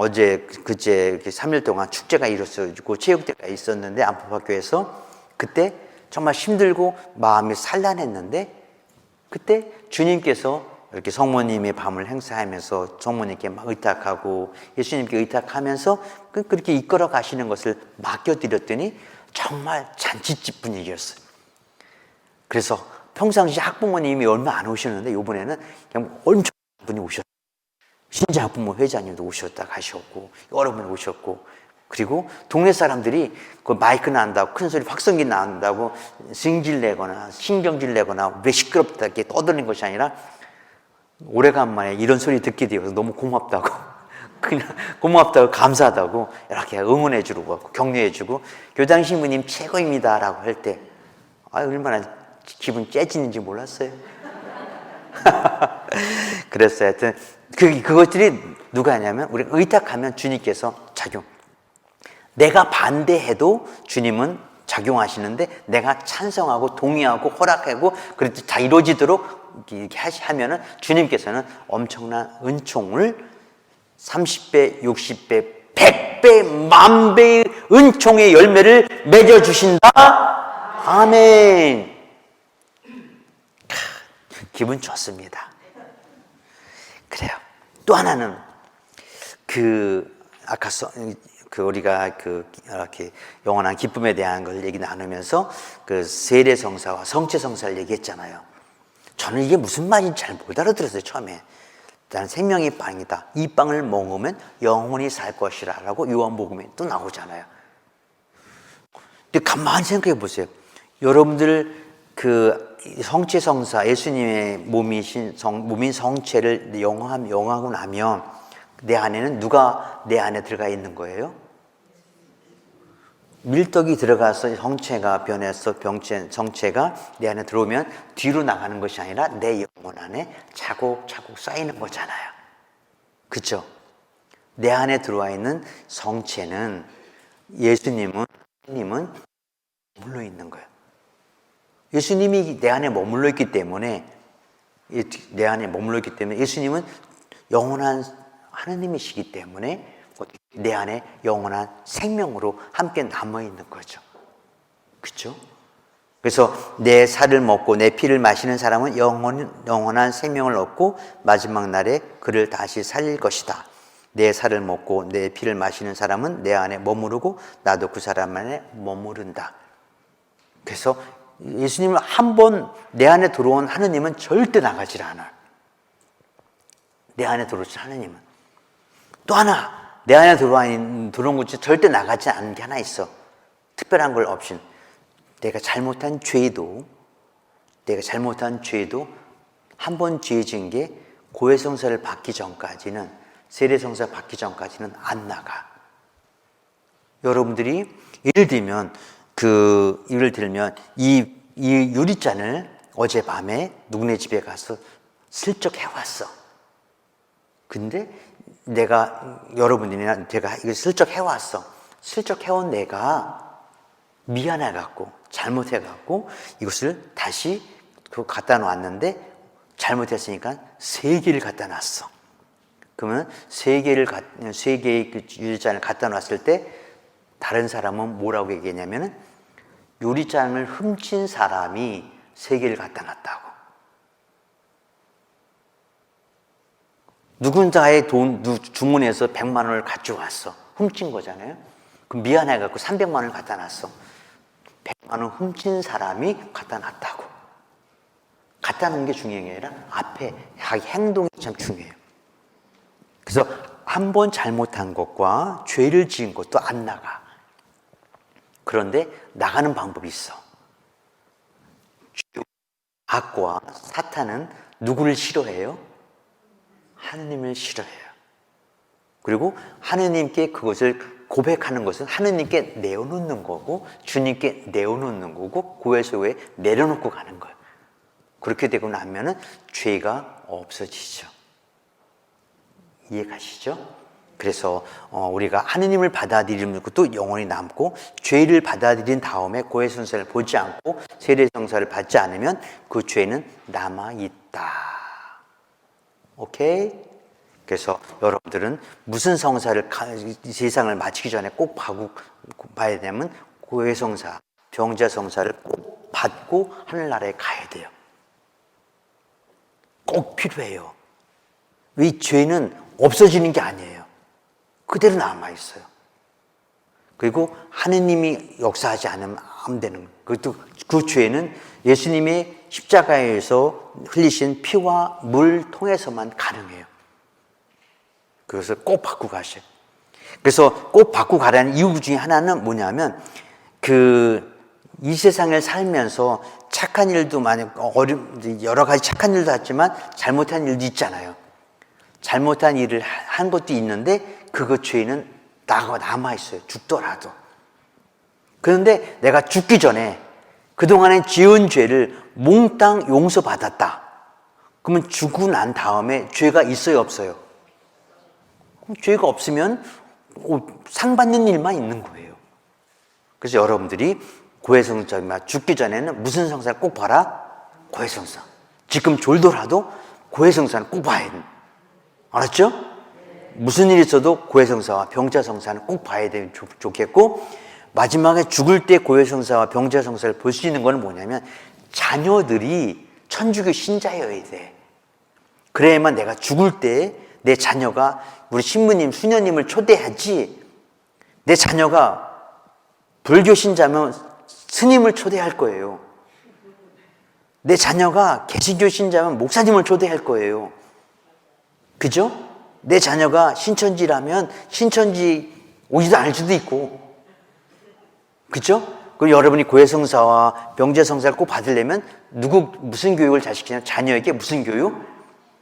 그제 3일 동안 축제가 이뤘어지고 체육대회가 있었는데 안팎학교에서, 그때 정말 힘들고 마음이 산란했는데, 그때 주님께서 이렇게 성모님의 밤을 행사하면서 성모님께 막 의탁하고 예수님께 의탁하면서 그렇게 이끌어 가시는 것을 맡겨드렸더니 정말 잔치집 분위기였어요. 그래서 평상시 학부모님이 얼마 안 오셨는데 이번에는 그냥 엄청 분이 오셨어요. 신자 학부모 회장님도 오셨다 가셨고 여러 분 오셨고, 그리고 동네 사람들이 그 마이크 난다고, 큰 소리 확성기 난다고 승질 내거나 신경질 내거나 왜 시끄럽다 이렇게 떠드는 것이 아니라 오래간만에 이런 소리 듣게 되어서 너무 고맙다고, 그냥 고맙다고, 감사하다고 이렇게 응원해 주고 격려해 주고, 교장 신부님 최고입니다 라고 할 때 얼마나 기분 째지는지 몰랐어요. 그랬어요. 하여튼 그것들이 누가 하냐면, 우리 의탁하면 주님께서 작용. 내가 반대해도 주님은 작용하시는데, 내가 찬성하고 동의하고 허락하고 그렇게 다 이루어지도록 이렇게 하면은 주님께서는 엄청난 은총을 30배, 60배, 100배, 만배의 은총의 열매를 맺어주신다. 아멘. 기분 좋습니다. 그래요. 또 하나는 아까 우리가 이렇게 영원한 기쁨에 대한 걸 얘기 나누면서 세례성사와 성체성사를 얘기했잖아요. 저는 이게 무슨 말인지 잘 못 알아들었어요, 처음에. 일단 생명의 빵이다. 이 빵을 먹으면 영원히 살 것이라 라고 요한복음에 또 나오잖아요. 근데 가만히 생각해 보세요. 여러분들 성체성사, 예수님의 몸인 성체를 영하고 나면 내 안에는 누가 내 안에 들어가 있는 거예요? 밀떡이 들어가서 성체가 변해서 성체가 내 안에 들어오면 뒤로 나가는 것이 아니라 내 영혼 안에 차곡차곡 쌓이는 거잖아요. 그렇죠? 내 안에 들어와 있는 성체는 예수님은 머물러 있는 거예요. 예수님이 내 안에 머물러 있기 때문에 예수님은 영원한 하느님이시기 때문에 내 안에 영원한 생명으로 함께 남아있는 거죠. 그렇죠? 그래서 내 살을 먹고 내 피를 마시는 사람은 영원한 생명을 얻고 마지막 날에 그를 다시 살릴 것이다. 내 살을 먹고 내 피를 마시는 사람은 내 안에 머무르고 나도 그 사람 안에 머무른다. 그래서 예수님은 한 번 내 안에 들어온 하느님은 절대 나가질 않아요. 내 안에 들어오신 하느님은. 또 하나, 내 안에 들어온 것이 절대 나가지 않는 게 하나 있어. 특별한 걸 없인. 내가 잘못한 죄도 한 번 죄 지은 게 고해성사를 받기 전까지는, 세례성사 받기 전까지는 안 나가. 여러분들이 예를 들면 이 유리잔을 어젯밤에 누구네 집에 가서 슬쩍 해왔어. 근데 여러분들이나 제가 이거 슬쩍 해왔어. 슬쩍 해온 내가 미안해갖고, 잘못해갖고 이것을 다시 갖다 놨는데 잘못했으니까 3개를 갖다 놨어. 그러면 3개의 유리잔을 갖다 놨을 때 다른 사람은 뭐라고 얘기했냐면은 유리잔을 훔친 사람이 3개를 갖다 놨다고. 누군가의 주문해서 100만 원을 가져왔어. 훔친 거잖아요. 그럼 미안해갖고 300만 원을 갖다 놨어. 100만 원 훔친 사람이 갖다 놨다고. 갖다 놓은 게 중요한 게 아니라 앞에 자기 행동이 참 중요해요. 그래서 한 번 잘못한 것과 죄를 지은 것도 안 나가. 그런데 나가는 방법이 있어. 악과 사탄은 누구를 싫어해요? 하느님을 싫어해요. 그리고 하느님께 그것을 고백하는 것은 하느님께 내어놓는 거고, 주님께 내어놓는 거고, 고해소에 내려놓고 가는 거예요. 그렇게 되고 나면은 죄가 없어지죠. 이해가시죠? 그래서 우리가 하느님을 받아들이는 것도 영원히 남고, 죄를 받아들인 다음에 고해성사를 보지 않고 세례성사를 받지 않으면 그 죄는 남아있다. 오케이? 그래서 여러분들은 무슨 성사를 세상을 마치기 전에 꼭 봐야 되냐면 고해성사, 병자성사를 꼭 받고 하늘나라에 가야 돼요. 꼭 필요해요. 이 죄는 없어지는 게 아니에요. 그대로 남아있어요. 그리고 하느님이 역사하지 않으면 안 되는 거예요. 그것도 그 죄는 예수님의 십자가에서 흘리신 피와 물 통해서만 가능해요. 그것을 꼭 받고 가셔요. 그래서 꼭 받고 가라는 이유 중에 하나는 뭐냐면 이 세상을 살면서 착한 일도 여러 가지 착한 일도 했지만 잘못한 일도 있잖아요. 잘못한 일을 한 것도 있는데 그것 죄는 남아있어요. 죽더라도. 그런데 내가 죽기 전에 그동안에 지은 죄를 몽땅 용서받았다. 그러면 죽고 난 다음에 죄가 있어요, 없어요? 죄가 없으면 상 받는 일만 있는 거예요. 그래서 여러분들이 고해성사, 죽기 전에는 무슨 성사를 꼭 봐라? 고해성사. 지금 졸더라도 고해성사는 꼭 봐야 돼. 알았죠? 무슨 일이 있어도 고해성사와 병자성사는 꼭 봐야 되면 좋겠고, 마지막에 죽을 때 고해성사와 병자성사를 볼 수 있는 건 뭐냐면 자녀들이 천주교 신자여야 돼. 그래야만 내가 죽을 때 내 자녀가 우리 신부님, 수녀님을 초대하지, 내 자녀가 불교 신자면 스님을 초대할 거예요. 내 자녀가 개신교 신자면 목사님을 초대할 거예요. 그죠? 내 자녀가 신천지라면 신천지 오지도 않을 수도 있고. 그죠? 그럼 여러분이 고해성사와 병자성사를 꼭 받으려면 무슨 교육을 잘 시키냐? 자녀에게 무슨 교육?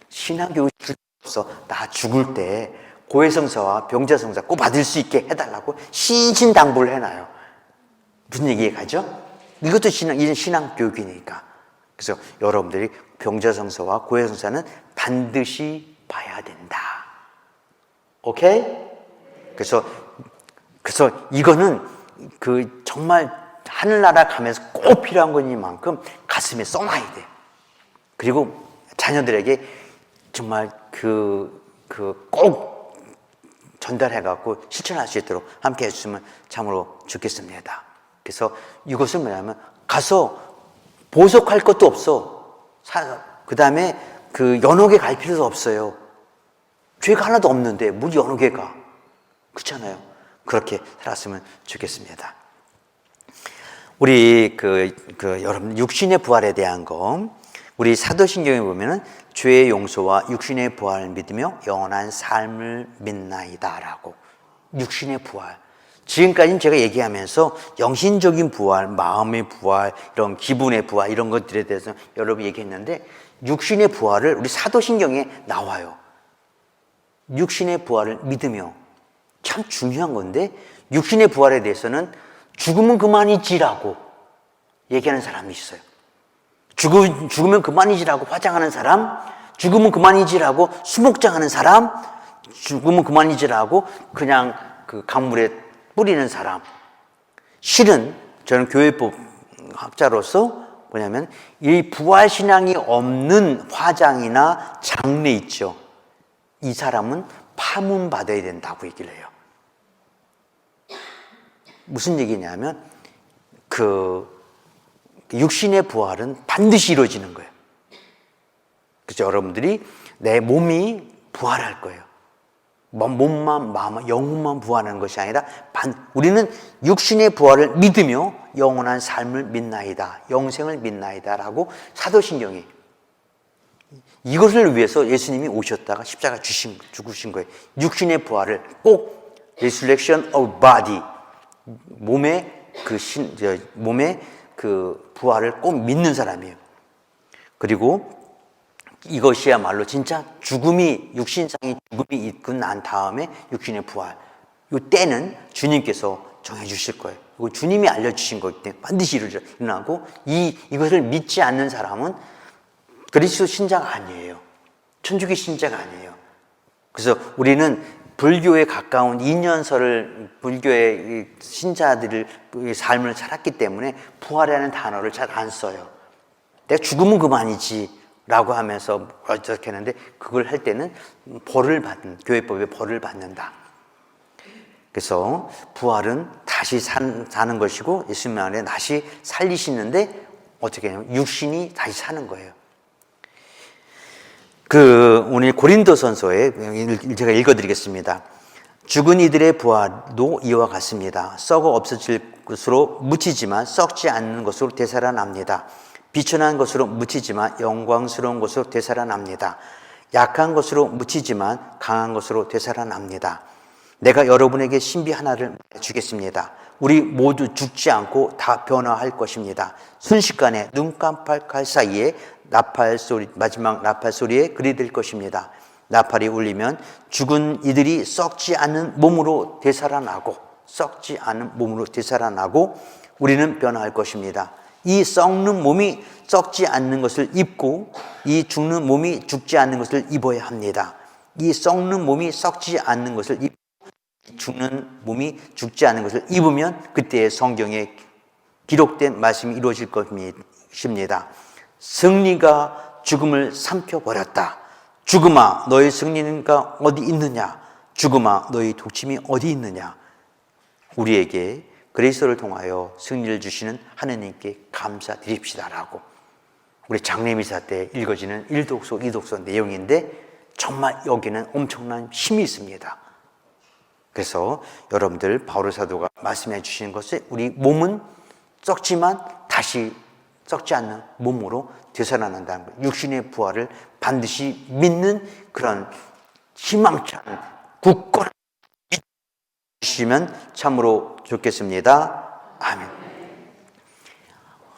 신앙교육을 줄 수 없어. 나 죽을 때 고해성사와 병자성사 꼭 받을 수 있게 해달라고 신신당부를 해놔요. 무슨 얘기에 가죠? 이것도 이런 신앙교육이니까. 그래서 여러분들이 병자성사와 고해성사는 반드시 봐야 된다. 오케이? 그래서 이거는 정말 하늘나라 가면서 꼭 필요한 것이만큼 가슴에 써놔야 돼. 그리고 자녀들에게 정말 꼭 전달해갖고 실천할 수 있도록 함께 해주시면 참으로 좋겠습니다. 그래서 이것은 뭐냐면 가서 보석할 것도 없어. 그 다음에 연옥에 갈 필요도 없어요. 죄가 하나도 없는데 뭘 연옥에 가? 그렇잖아요. 그렇게 살았으면 좋겠습니다. 우리 여러분 육신의 부활에 대한 거, 우리 사도신경에 보면은 죄의 용서와 육신의 부활을 믿으며 영원한 삶을 믿나이다라고. 육신의 부활. 지금까지는 제가 얘기하면서 영신적인 부활, 마음의 부활, 이런 기분의 부활, 이런 것들에 대해서 여러 번 얘기했는데, 육신의 부활을 우리 사도신경에 나와요. 육신의 부활을 믿으며. 참 중요한 건데, 육신의 부활에 대해서는 죽으면 그만이지라고 얘기하는 사람이 있어요. 죽으면 그만이지라고 화장하는 사람, 죽으면 그만이지라고 수목장하는 사람, 죽으면 그만이지라고 그냥 강물에 뿌리는 사람. 실은 저는 교회법 학자로서 뭐냐면 이 부활신앙이 없는 화장이나 장례 있죠. 이 사람은 파문받아야 된다고 얘기를 해요. 무슨 얘기냐면 육신의 부활은 반드시 이루어지는 거예요. 그래서 여러분들이 내 몸이 부활할 거예요. 몸만, 마음, 영혼만 부활하는 것이 아니라 우리는 육신의 부활을 믿으며 영원한 삶을 믿나이다, 영생을 믿나이다라고 사도신경이, 이것을 위해서 예수님이 오셨다가 십자가 죽으신 거예요. 육신의 부활을 꼭 resurrection of body, 몸의 부활을 꼭 믿는 사람이에요. 그리고 이것이야말로 진짜 육신상의 죽음이 있고 난 다음에 육신의 부활. 이 때는 주님께서 정해주실 거예요. 그리고 주님이 알려주신 거기 때문에 반드시 일어나고, 이것을 믿지 않는 사람은 그리스도 신자가 아니에요. 천주교 신자가 아니에요. 그래서 우리는 불교에 가까운 2년설을 불교의 신자들의 삶을 살았기 때문에 부활이라는 단어를 잘 안 써요. 내가 죽으면 그만이지 라고 하면서 어떻게 하는데, 그걸 할 때는 교회법에 벌을 받는다. 그래서 부활은 다시 사는 것이고, 예수님 안에 다시 살리시는데 어떻게 하냐면 육신이 다시 사는 거예요. 오늘 고린도전서에 제가 읽어드리겠습니다. 죽은 이들의 부활도 이와 같습니다. 썩어 없어질 것으로 묻히지만 썩지 않는 것으로 되살아납니다. 비천한 것으로 묻히지만 영광스러운 것으로 되살아납니다. 약한 것으로 묻히지만 강한 것으로 되살아납니다. 내가 여러분에게 신비 하나를 주겠습니다. 우리 모두 죽지 않고 다 변화할 것입니다. 순식간에 눈 깜빡할 사이에 마지막 나팔 소리에 그리 될 것입니다. 나팔이 울리면 죽은 이들이 썩지 않는 몸으로 되살아나고 우리는 변화할 것입니다. 이 썩는 몸이 썩지 않는 것을 입고 이 죽는 몸이 죽지 않는 것을 입어야 합니다. 이 썩는 몸이 썩지 않는 것을 입고 죽는 몸이 죽지 않는 것을 입으면 그때 성경에 기록된 말씀이 이루어질 것입니다. 승리가 죽음을 삼켜버렸다. 죽음아, 너의 승리가 어디 있느냐? 죽음아, 너의 독침이 어디 있느냐? 우리에게 그리스도를 통하여 승리를 주시는 하느님께 감사드립시다라고 우리 장례미사 때 읽어지는 1독서, 2독서 내용인데 정말 여기는 엄청난 힘이 있습니다. 그래서 여러분들 바울 사도가 말씀해 주시는 것은 우리 몸은 썩지만 다시 썩지 않는 몸으로 되살아난다는 것, 육신의 부활을 반드시 믿는 그런 희망찬 굳건한 믿음 주시면 참으로 좋겠습니다. 아멘.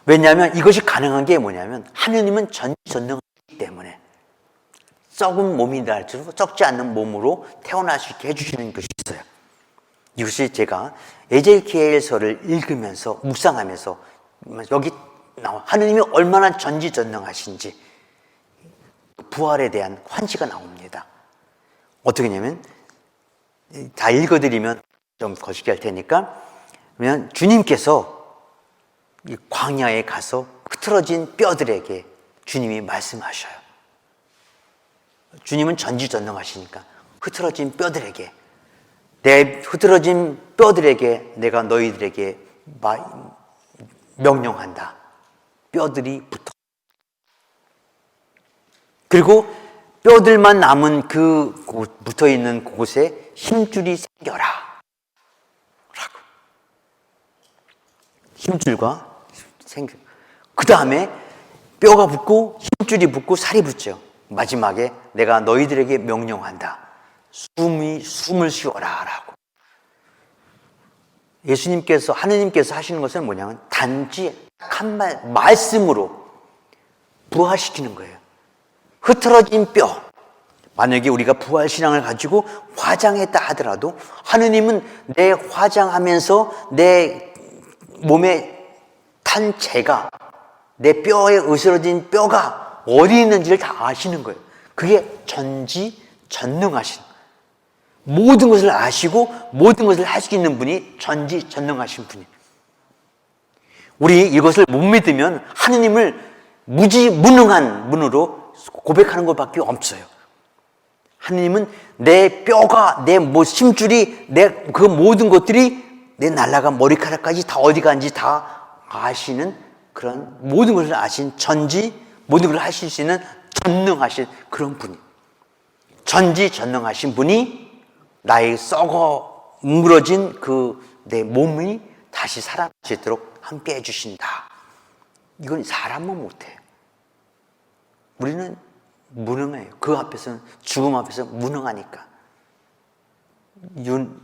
왜냐하면 이것이 가능한 게 뭐냐면 하느님은 전지전능하기 때문에 썩은 몸이라 할지라도 썩지 않는 몸으로 태어날 수 있게 해주시는 것이 있어요. 이것이 제가 에제키엘서를 읽으면서 묵상하면서 여기 나와 하느님이 얼마나 전지전능하신지 부활에 대한 환시가 나옵니다. 어떻게 하냐면 다 읽어드리면 좀 거시기 할 테니까 그러면 주님께서 이 광야에 가서 흐트러진 뼈들에게 주님이 말씀하셔요. 주님은 전지전능하시니까 흐트러진 뼈들에게 내가 너희들에게 명령한다. 뼈들이 붙어. 그리고 뼈들만 남은 그 붙어 있는 곳에 힘줄이 생겨라. 라고. 힘줄과 생겨. 그 다음에 뼈가 붙고 힘줄이 붙고 살이 붙죠. 마지막에 내가 너희들에게 명령한다. 숨을 쉬어라. 라고. 예수님께서, 하느님께서 하시는 것은 뭐냐면 단지 한 말씀으로 부활시키는 거예요. 흐트러진 뼈. 만약에 우리가 부활신앙을 가지고 화장했다 하더라도 하느님은 내 화장하면서 내 몸에 탄 재가 내 뼈에 으스러진 뼈가 어디 있는지를 다 아시는 거예요. 그게 전지전능하신 모든 것을 아시고 모든 것을 할 수 있는 분이 전지전능하신 분이에요. 우리 이것을 못 믿으면 하느님을 무지무능한 분으로 고백하는 것밖에 없어요. 하느님은 내 뼈가, 내 심줄이, 그 모든 것들이 내 날아간 머리카락까지 다 어디 간지 다 아시는 그런 모든 것을 아신 모든 것을 하실 수 있는 전능하신 그런 분이 전지전능하신 분이 나의 썩어 뭉그러진 내 몸이 다시 살아날 수 있도록 함께 해주신다. 이건 사람은 못해요. 우리는 무능해요. 그 앞에서는 죽음 앞에서 무능하니까.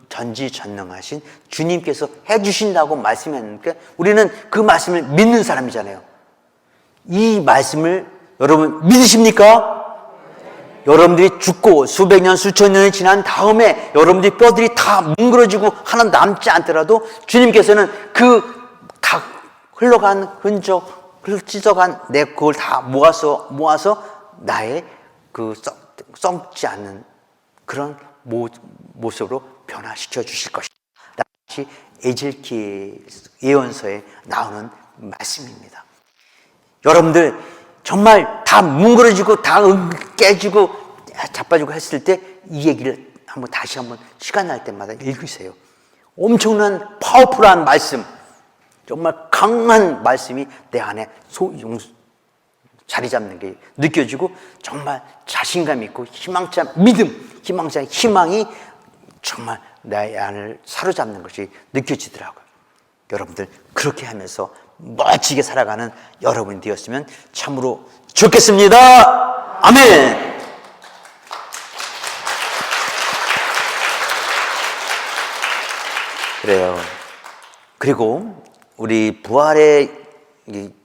전지전능하신 주님께서 해주신다고 말씀했으니까 우리는 그 말씀을 믿는 사람이잖아요. 이 말씀을 여러분 믿으십니까? 여러분들이 죽고 수백 년, 수천 년이 지난 다음에 여러분들이 뼈들이 다 뭉그러지고 하나 남지 않더라도 주님께서는 그 다 흘러간 흔적, 찢어간 그걸 다 모아서 나의 그 썩지 않는 그런 모습으로 변화시켜 주실 것이다. 다시 에제키엘 예언서에 나오는 말씀입니다. 여러분들 정말 다 뭉그러지고 다 깨지고 자빠지고 했을 때 이 얘기를 다시 한번 시간 날 때마다 읽으세요. 엄청난 파워풀한 말씀, 정말 강한 말씀이 내 안에 자리 잡는 게 느껴지고 정말 자신감 있고 희망찬 믿음, 희망찬 희망이 정말 내 안을 사로잡는 것이 느껴지더라고요. 여러분들 그렇게 하면서 멋지게 살아가는 여러분이 되었으면 참으로 좋겠습니다. 아멘. 그래요. 그리고 우리 부활의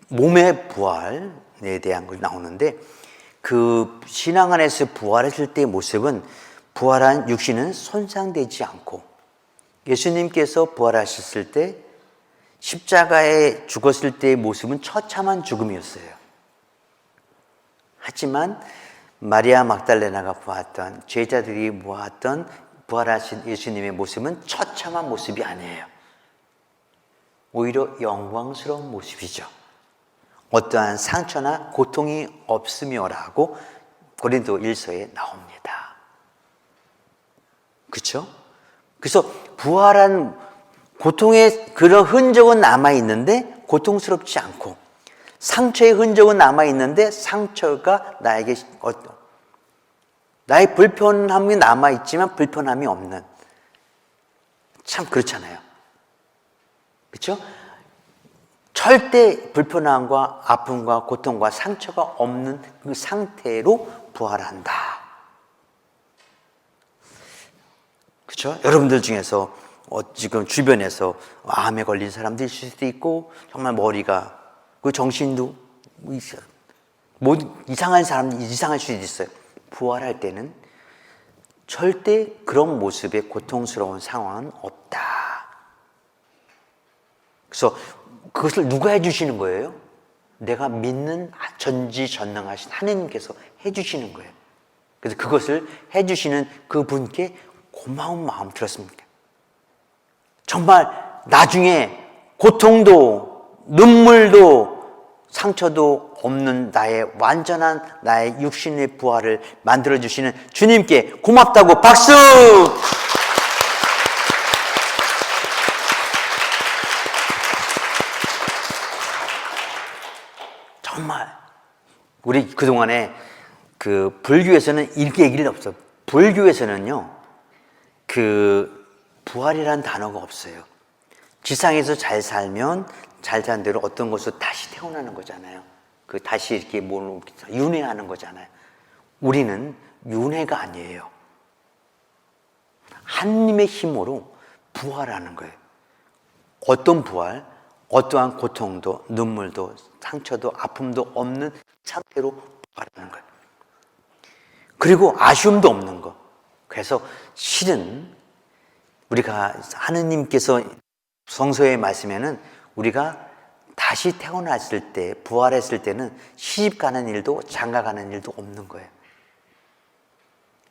몸의 부활에 대한 것이 나오는데 그 신앙 안에서 부활했을 때의 모습은 부활한 육신은 손상되지 않고 예수님께서 부활하셨을 때 십자가에 죽었을 때의 모습은 처참한 죽음이었어요. 하지만 마리아 막달레나가 보았던 제자들이 보았던 부활하신 예수님의 모습은 처참한 모습이 아니에요. 오히려 영광스러운 모습이죠. 어떠한 상처나 고통이 없으며라고 고린도 1서에 나옵니다. 그렇죠? 그래서 부활한 고통의 그런 흔적은 남아있는데 고통스럽지 않고 상처의 흔적은 남아있는데 상처가 나의 불편함이 남아있지만 불편함이 없는, 참 그렇잖아요. 그렇죠? 절대 불편함과 아픔과 고통과 상처가 없는 그 상태로 부활한다. 그렇죠? 여러분들 중에서 지금 주변에서 암에 걸린 사람도 있을 수도 있고 정말 머리가 그 정신도 뭐 이상한 사람이 이상할 수도 있어요. 부활할 때는 절대 그런 모습의 고통스러운 상황은 없다. 그래서 그것을 누가 해주시는 거예요? 내가 믿는 전지전능하신 하느님께서 해주시는 거예요. 그래서 그것을 해주시는 그분께 고마운 마음 들었습니까? 정말 나중에 고통도 눈물도 상처도 없는 완전한 나의 육신의 부활을 만들어주시는 주님께 고맙다고 박수! 정말 우리 그동안에 그 불교에서는 이렇게 얘기를 없어요. 불교에서는요 그 부활이라는 단어가 없어요. 지상에서 잘 살면 잘 산 대로 어떤 것으로 다시 태어나는 거잖아요. 그 다시 이렇게 윤회하는 거잖아요. 우리는 윤회가 아니에요. 하나님의 힘으로 부활하는 거예요. 어떤 부활? 어떠한 고통도 눈물도 상처도 아픔도 없는 상태로 부활하는 거예요. 그리고 아쉬움도 없는 거. 그래서 실은 우리가 하느님께서 성서의 말씀에는 우리가 다시 태어났을 때 부활했을 때는 시집 가는 일도 장가 가는 일도 없는 거예요.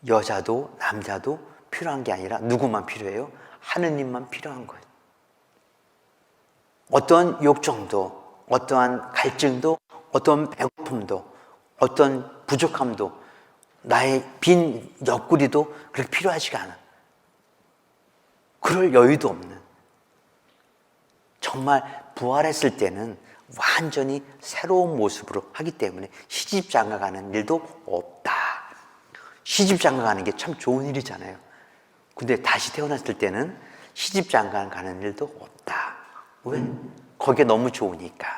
여자도 남자도 필요한 게 아니라 누구만 필요해요? 하느님만 필요한 거예요. 어떤 욕정도 어떠한 갈증도 어떤 배고픔도 어떤 부족함도 나의 빈 옆구리도 그렇게 필요하지가 않아. 그럴 여유도 없는, 정말 부활했을 때는 완전히 새로운 모습으로 하기 때문에 시집 장가 가는 일도 없다. 시집 장가 가는 게 참 좋은 일이잖아요. 근데 다시 태어났을 때는 시집 장가 가는 일도 없다. 왜? 거기에 너무 좋으니까.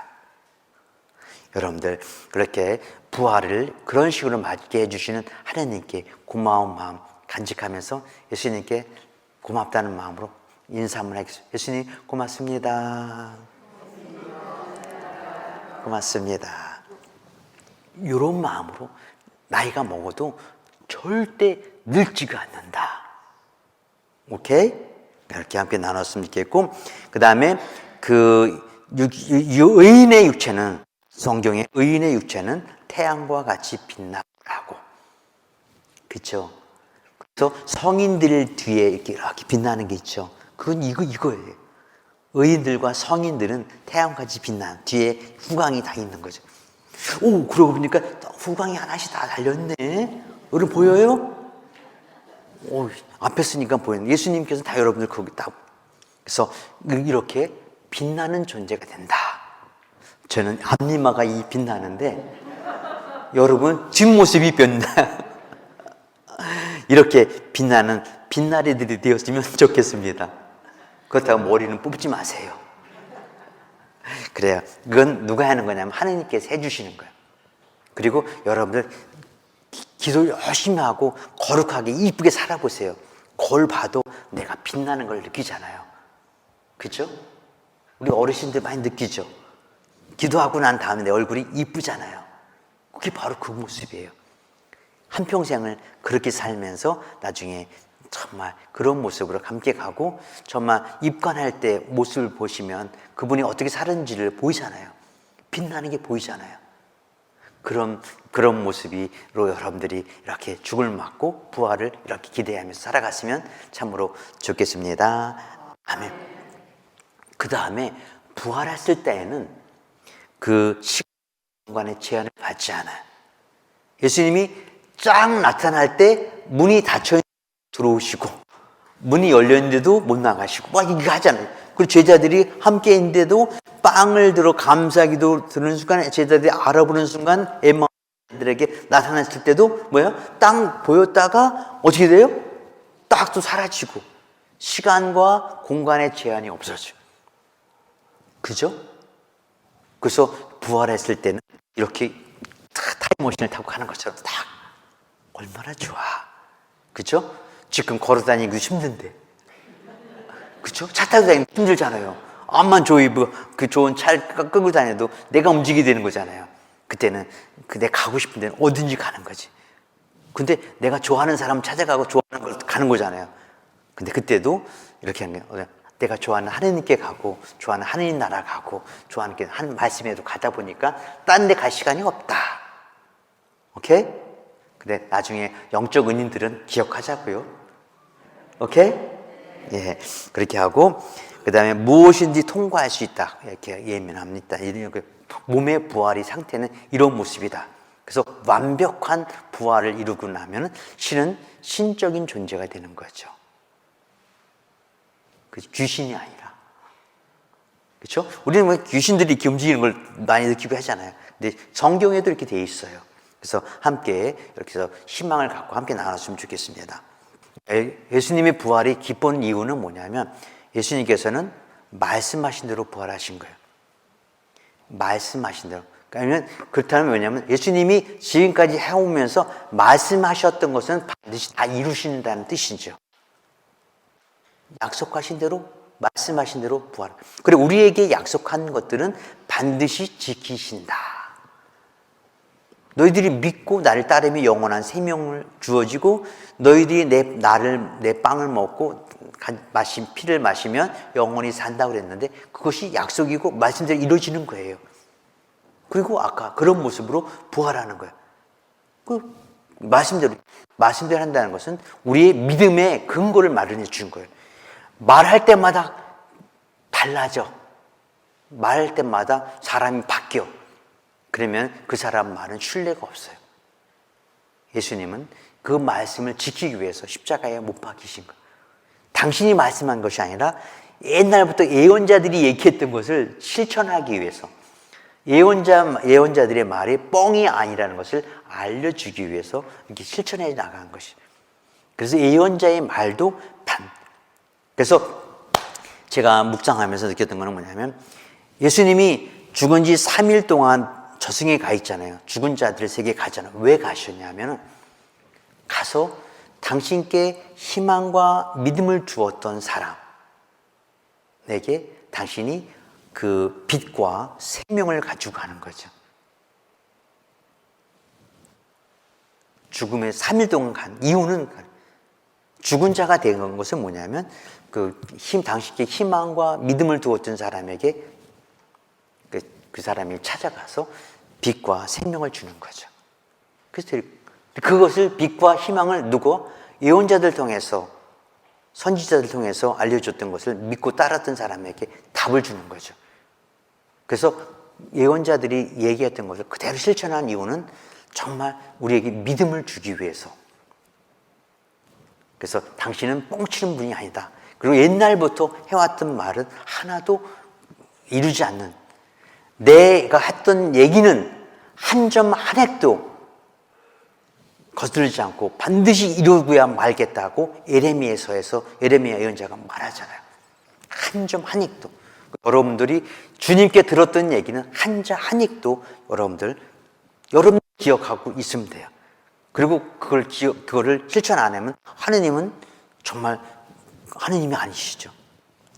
여러분들 그렇게 부활을 그런 식으로 맞게 해주시는 하나님께 고마운 마음 간직하면서 예수님께 고맙다는 마음으로 인사 한번 하겠습니다. 예수님 고맙습니다. 고맙습니다. 이런 마음으로 나이가 먹어도 절대 늙지가 않는다. 오케이? 이렇게 함께 나눴으면 좋겠고, 그 다음에 의인의 육체는, 성경의 의인의 육체는 태양과 같이 빛나라고. 그렇죠? 그래서 성인들 뒤에 이렇게 빛나는 게 있죠. 그건 이거예요. 의인들과 성인들은 태양같이 빛나는 뒤에 후광이 다 있는 거죠. 오, 그러고 보니까 후광이 하나씩 다 달렸네. 여러분 보여요? 오, 앞에 쓰니까 보이는. 예수님께서 다 여러분들 거기 딱. 그래서 이렇게 빛나는 존재가 된다. 저는 앞니마가 이 빛나는데 여러분 뒷모습이 변다. 이렇게 빛나는 빛나리들이 되었으면 좋겠습니다. 그렇다고 머리는 뽑지 마세요. 그래요. 그건 누가 하는 거냐면 하나님께서 해주시는 거예요. 그리고 여러분들 기도 열심히 하고 거룩하게 이쁘게 살아보세요. 거울 봐도 내가 빛나는 걸 느끼잖아요. 그죠? 우리 어르신들 많이 느끼죠? 기도하고 난 다음에 내 얼굴이 이쁘잖아요. 그게 바로 그 모습이에요. 한평생을 그렇게 살면서 나중에 정말 그런 모습으로 함께 가고, 정말 입관할 때 모습을 보시면 그분이 어떻게 사는지를 보이잖아요. 빛나는 게 보이잖아요. 그런 모습으로 여러분들이 이렇게 죽을 맞고 부활을 이렇게 기대하면서 살아갔으면 참으로 좋겠습니다. 아멘. 그 다음에 부활했을 때에는 그 시간의 제한을 받지 않아요. 예수님이 쫙 나타날 때 문이 닫혀 들어오시고, 문이 열렸는데도 못 나가시고 막 이거 하잖아요. 그리고 제자들이 함께 있는데도 빵을 들어 감사기도 드는 순간, 제자들이 알아보는 순간 엠마오스들에게 나타났을 때도 뭐야? 딱 보였다가 어떻게 돼요? 딱 또 사라지고, 시간과 공간의 제한이 없어져요. 그죠? 그래서 부활했을 때는 이렇게 타임머신을 타고 가는 것처럼 딱, 얼마나 좋아. 그죠? 지금 걸어 다니기도 힘든데, 그죠? 차 타고 다니기 힘들잖아요. 암만 그 좋은 차를 끌고 다녀도 내가 움직이게 되는 거잖아요. 그때는 내가 가고 싶은 데는 어딘지 가는 거지. 근데 내가 좋아하는 사람 찾아가고 좋아하는 걸 가는 거잖아요. 근데 그때도 이렇게 하는 거예요. 내가 좋아하는 하느님께 가고, 좋아하는 하느님 나라 가고, 좋아하는 게 한 말씀에도 가다 보니까 딴 데 갈 시간이 없다. 오케이? 근데 나중에 영적 은인들은 기억하자고요. 오케이? 예, 그렇게 하고, 그 다음에 무엇인지 통과할 수 있다, 이렇게 예민합니다. 몸의 부활의 상태는 이런 모습이다. 그래서 완벽한 부활을 이루고 나면 신은 신적인 존재가 되는 거죠. 귀신이 아니라. 그렇죠? 우리는 뭐 귀신들이 이렇게 움직이는 걸 많이 느끼고 하잖아요. 근데 성경에도 이렇게 돼 있어요. 그래서 함께 이렇게 해서 희망을 갖고 함께 나눴으면 좋겠습니다. 예수님의 부활이 기쁜 이유는 뭐냐면, 예수님께서는 말씀하신 대로 부활하신 거예요. 말씀하신 대로. 그러면 그렇다면 왜냐하면 예수님이 지금까지 해오면서 말씀하셨던 것은 반드시 다 이루신다는 뜻이죠. 약속하신 대로, 말씀하신 대로 부활. 그리고 우리에게 약속한 것들은 반드시 지키신다. 너희들이 믿고 나를 따르면 영원한 생명을 주어지고, 너희들이 내 빵을 먹고 피를 마시면 영원히 산다고 그랬는데, 그것이 약속이고 말씀대로 이루어지는 거예요. 그리고 아까 그런 모습으로 부활하는 거예요. 그 말씀대로 한다는 것은 우리의 믿음의 근거를 마련해 준 거예요. 말할 때마다 달라져. 말할 때마다 사람이 바뀌어. 그러면 그 사람 말은 신뢰가 없어요. 예수님은 그 말씀을 지키기 위해서 십자가에 못 박히신 거예요. 당신이 말씀한 것이 아니라 옛날부터 예언자들이 얘기했던 것을 실천하기 위해서, 예언자들의 말이 뻥이 아니라는 것을 알려주기 위해서 이렇게 실천해 나간 것이. 그래서 예언자의 말도 그래서 제가 묵상하면서 느꼈던 거는 뭐냐면, 예수님이 죽은 지 3일 동안 저승에 가 있잖아요. 죽은 자들의 세계에 가잖아요. 왜 가셨냐면, 가서 당신께 희망과 믿음을 주었던 사람에게 당신이 그 빛과 생명을 가지고 가는 거죠. 죽음에 3일 동안 간 이유는, 죽은 자가 된 것은 뭐냐면, 당신께 희망과 믿음을 두었던 사람에게 그 사람이 찾아가서 빛과 생명을 주는 거죠. 그래서 그것을, 빛과 희망을 예언자들 통해서, 선지자들 통해서 알려줬던 것을 믿고 따랐던 사람에게 답을 주는 거죠. 그래서 예언자들이 얘기했던 것을 그대로 실천한 이유는 정말 우리에게 믿음을 주기 위해서. 그래서 당신은 뻥치는 분이 아니다. 그리고 옛날부터 해왔던 말은 하나도 이루지 않는, 내가 했던 얘기는 한 점 한 획도 거스르지 않고 반드시 이루고야 말겠다고 예레미야 예언자가 말하잖아요. 한 점 한 획도. 여러분들이 주님께 들었던 얘기는 한 자 한 획도 여러분들 기억하고 있으면 돼요. 그리고 그거를 실천 안 하면 하느님은 정말 하느님이 아니시죠.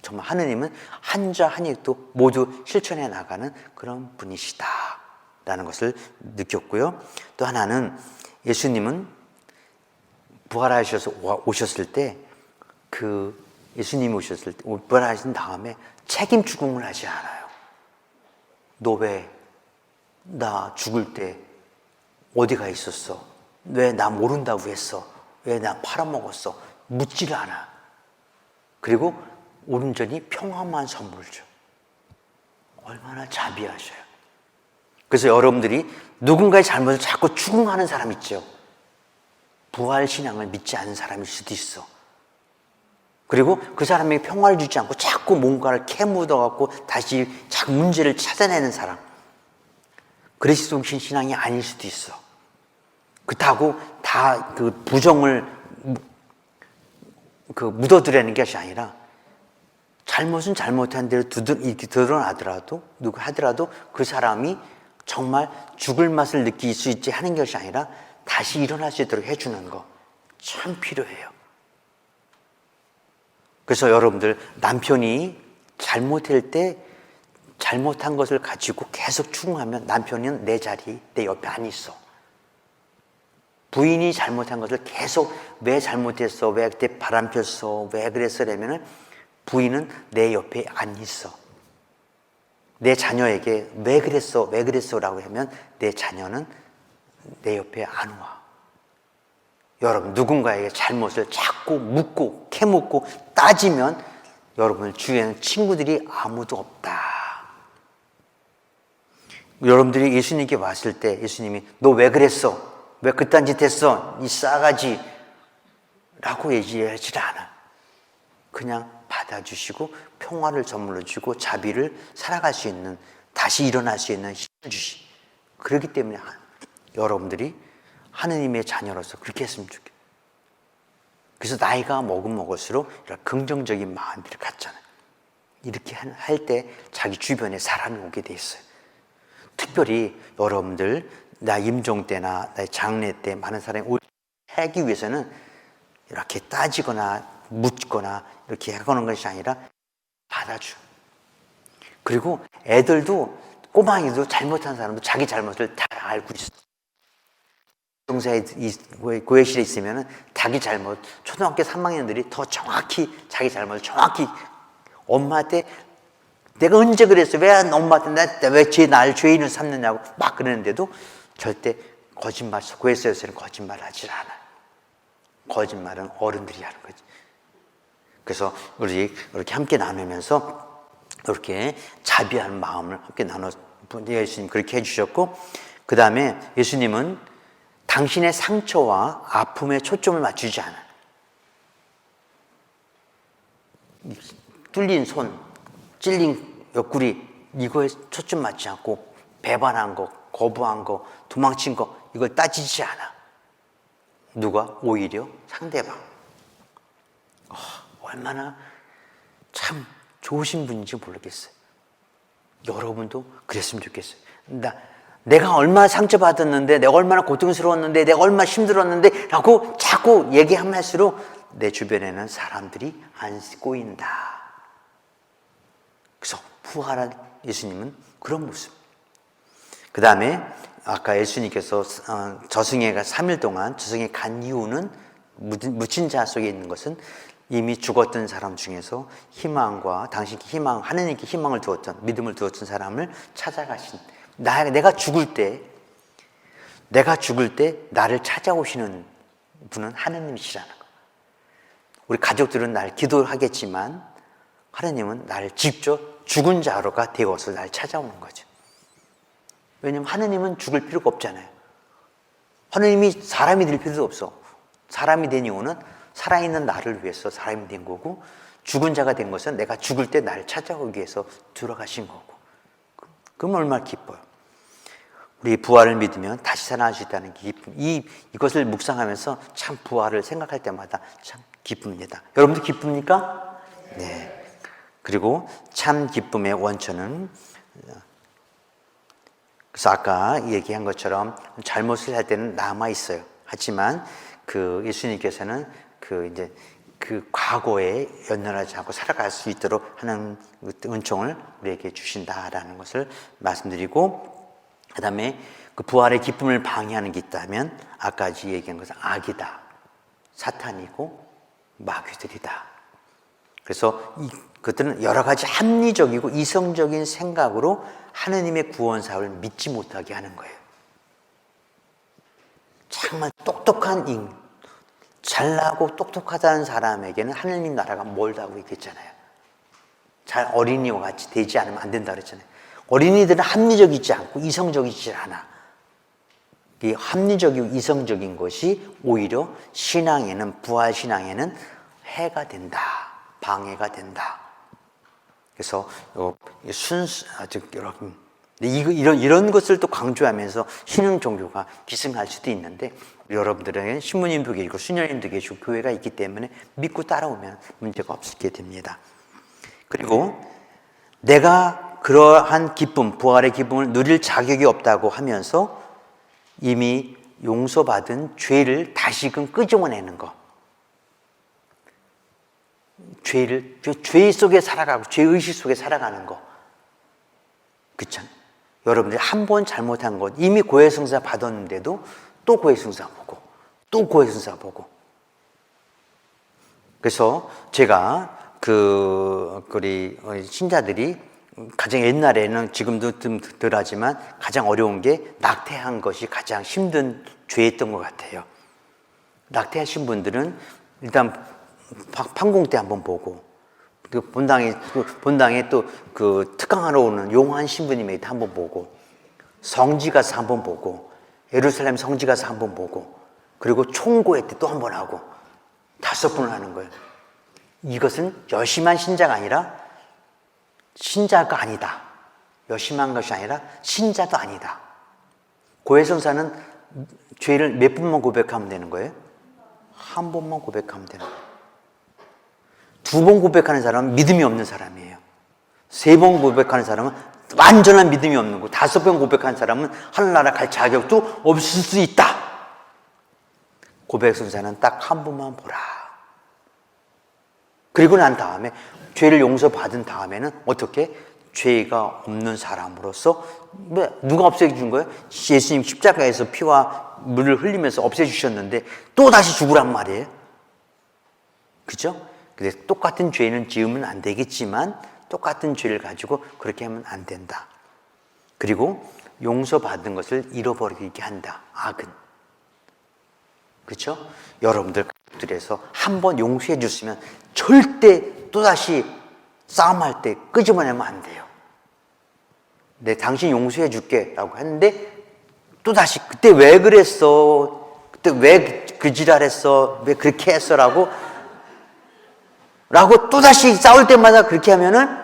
정말 하느님은 한자 한익도 모두 실천해 나가는 그런 분이시다 라는 것을 느꼈고요. 또 하나는 예수님은 부활하셔서 오셨을 때 예수님이 오셨을 때 부활하신 다음에 책임 죽음을 하지 않아요. 너 왜 나 죽을 때 어디가 있었어? 왜 나 모른다고 했어? 왜 나 팔아먹었어? 묻지를 않아. 그리고 온전히 평화만 선물 줘. 얼마나 자비하셔요. 그래서 여러분들이 누군가의 잘못을 자꾸 추궁하는 사람 있죠. 부활신앙을 믿지 않는 사람일 수도 있어. 그리고 그 사람에게 평화를 주지 않고 자꾸 뭔가를 캐묻어갖고 다시 자꾸 문제를 찾아내는 사람. 그리스도신 신앙이 아닐 수도 있어. 그렇다고 다 그 부정을 묻어두려는 것이 아니라 잘못은 잘못한 대로 이렇게 드러나더라도 누구 하더라도 그 사람이 정말 죽을 맛을 느낄 수 있지 하는 것이 아니라 다시 일어날 수 있도록 해주는 거 참 필요해요. 그래서 여러분들 남편이 잘못할 때 잘못한 것을 가지고 계속 추궁하면 남편은 내 자리, 내 옆에 안 있어. 부인이 잘못한 것을 계속 왜 잘못했어? 왜 그때 바람 폈어? 왜 그랬어? 라면은 부인은 내 옆에 안 있어. 내 자녀에게 왜 그랬어? 왜 그랬어? 라고 하면 내 자녀는 내 옆에 안 와. 여러분 누군가에게 잘못을 자꾸 묻고 캐묻고 따지면 여러분 주위에는 친구들이 아무도 없다. 여러분들이 예수님께 왔을 때 예수님이 너 왜 그랬어? 왜 그딴 짓 했어? 이 싸가지 라고 얘기하지 않아. 그냥 받아주시고 평화를 선물로 주고 자비를 살아갈 수 있는 다시 일어날 수 있는 힘을 주시. 그렇기 때문에 여러분들이 하느님의 자녀로서 그렇게 했으면 좋겠어요. 그래서 나이가 먹을수록 이런 긍정적인 마음들을 갖잖아요. 이렇게 할 때 자기 주변에 사람이 오게 돼 있어요. 특별히 여러분들 나 임종 때나 나 장례 때 많은 사람이 하기 위해서는 이렇게 따지거나 묻거나 이렇게 하는 것이 아니라 받아줘. 그리고 애들도 꼬마이도 잘못한 사람도 자기 잘못을 다 알고 있어. 동사에 고해실에 있으면 자기 잘못, 초등학교 3학년들이 더 정확히 자기 잘못을 정확히 엄마한테 내가 언제 그랬어? 왜 엄마한테 왜 날 죄인을 삼느냐고 막 그러는데도 절대 거짓말, 고해실에서는 거짓말 하질 않아. 거짓말은 어른들이 하는 거지. 그래서 우리 이렇게 함께 나누면서 이렇게 자비하는 마음을 함께 나눠 예수님 그렇게 해주셨고, 그 다음에 예수님은 당신의 상처와 아픔에 초점을 맞추지 않아요. 뚫린 손, 찔린 옆구리 이거에 초점 맞지 않고 배반한 거, 거부한 거, 도망친 거 이걸 따지지 않아. 누가? 오히려 상대방. 얼마나 참 좋으신 분인지 모르겠어요. 여러분도 그랬으면 좋겠어요. 내가 얼마나 상처받았는데, 내가 얼마나 고통스러웠는데, 내가 얼마나 힘들었는데 라고 자꾸 얘기하면 할수록 내 주변에는 사람들이 안 꼬인다. 그래서 부활한 예수님은 그런 모습. 그 다음에 아까 예수님께서 저승에가 3일 동안 저승에 간 이유는 묻힌 자 속에 있는 것은 이미 죽었던 사람 중에서 희망과 당신께 희망, 하느님께 희망을 두었던, 믿음을 두었던 사람을 찾아가신, 내가 죽을 때 나를 찾아오시는 분은 하느님이시라는 거. 우리 가족들은 날 기도하겠지만 하느님은 나를 직접 죽은 자로가 되어서 날 찾아오는 거죠. 왜냐하면 하느님은 죽을 필요가 없잖아요. 하느님이 사람이 될 필요도 없어. 사람이 된 이유는 살아있는 나를 위해서 사람이 된 거고, 죽은 자가 된 것은 내가 죽을 때 나를 찾아오기 위해서 들어가신 거고. 그럼 얼마나 기뻐요. 우리 부활을 믿으면 다시 살아날 수 있다는 기쁨. 이것을 묵상하면서 참 부활을 생각할 때마다 참 기쁩니다. 여러분도 기쁩니까? 네. 그리고 참 기쁨의 원천은, 그래서 아까 얘기한 것처럼 잘못을 할 때는 남아 있어요. 하지만 예수님께서는 그 과거에 연연하지 않고 살아갈 수 있도록 하는 은총을 우리에게 주신다라는 것을 말씀드리고, 그 다음에 그 부활의 기쁨을 방해하는 게 있다면 아까 얘기한 것은 악이다, 사탄이고 마귀들이다. 그래서 그들은 여러 가지 합리적이고 이성적인 생각으로 하느님의 구원 사업을 믿지 못하게 하는 거예요. 정말 똑똑한 잘나고 똑똑하다는 사람에게는 하느님 나라가 멀다고 얘기했잖아요. 잘 어린이와 같이 되지 않으면 안 된다 그랬잖아요. 어린이들은 합리적이지 않고 이성적이지 않아. 이 합리적이고 이성적인 것이 오히려 신앙에는, 부활신앙에는 해가 된다, 방해가 된다. 그래서 여러분, 이런 것을 또 강조하면서 신흥 종교가 기승할 수도 있는데, 여러분들에게는 신부님도 계시고 수녀님도 계시고 교회가 있기 때문에 믿고 따라오면 문제가 없게 됩니다. 그리고 내가 그러한 기쁨, 부활의 기쁨을 누릴 자격이 없다고 하면서 이미 용서받은 죄를 다시금 끄집어내는 거. 죄 속에 살아가고 죄의식 속에 살아가는 거. 그쵸? 여러분들이 한 번 잘못한 것, 이미 고해성사 받았는데도 또 고해성사 보고, 또 고해성사 보고. 그래서 제가 우리 신자들이 가장 옛날에는, 지금도 좀 덜하지만 가장 어려운 게 낙태한 것이 가장 힘든 죄였던 것 같아요. 낙태하신 분들은 일단 판공 때 한번 보고, 본당에 또 그 특강하러 오는 용한 신부님에게 한번 보고, 성지 가서 한번 보고, 예루살렘 성지 가서 한번 보고, 그리고 총고회 때 또 한 번 하고, 5번을 하는 거예요. 이것은 열심한 신자가 아니라 신자가 아니다. 열심한 것이 아니라 신자도 아니다. 고해성사는 죄를 몇 번만 고백하면 되는 거예요? 한 번만 고백하면 되는 거예요. 2번 고백하는 사람은 믿음이 없는 사람이에요. 3번 고백하는 사람은 완전한 믿음이 없는 거고, 5번 고백하는 사람은 하늘나라 갈 자격도 없을 수 있다. 고백성사는 딱 한 번만 보라. 그리고 난 다음에 죄를 용서받은 다음에는 어떻게? 죄가 없는 사람으로서, 누가 없애준 거예요? 예수님 십자가에서 피와 물을 흘리면서 없애주셨는데 또 다시 죽으란 말이에요. 그죠? 근데 똑같은 죄는 지으면 안 되겠지만 똑같은 죄를 가지고 그렇게 하면 안 된다. 그리고 용서받은 것을 잃어버리게 한다. 악은. 그렇죠? 여러분들 가족들에서 한번 용서해 줬으면 절대 또다시 싸움할 때 끄집어내면 안 돼요. 내 당신 용서해 줄게 라고 했는데 또다시 그때 왜 그랬어? 그때 왜 그 지랄했어? 왜 그렇게 했어? 라고 또다시 싸울 때마다 그렇게 하면은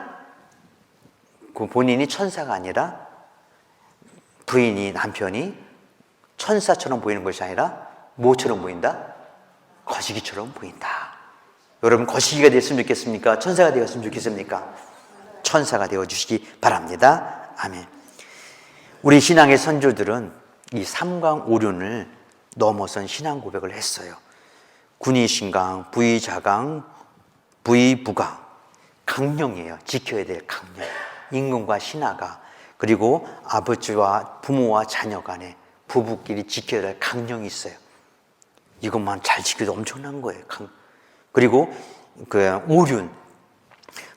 그 본인이 천사가 아니라, 부인이, 남편이 천사처럼 보이는 것이 아니라 뭐처럼 보인다? 거시기처럼 보인다. 여러분 거시기가 됐으면 좋겠습니까? 천사가 되었으면 좋겠습니까? 천사가 되어주시기 바랍니다. 아멘. 우리 신앙의 선조들은 이 삼강오륜을 넘어선 신앙 고백을 했어요. 군의신강, 부의자강, 부의부강. 강령이에요. 지켜야 될 강령. 임금과 신하가, 그리고 아버지와 부모와 자녀 간에 부부끼리 지켜야 될 강령이 있어요. 이것만 잘 지켜도 엄청난 거예요. 그리고 그 오륜,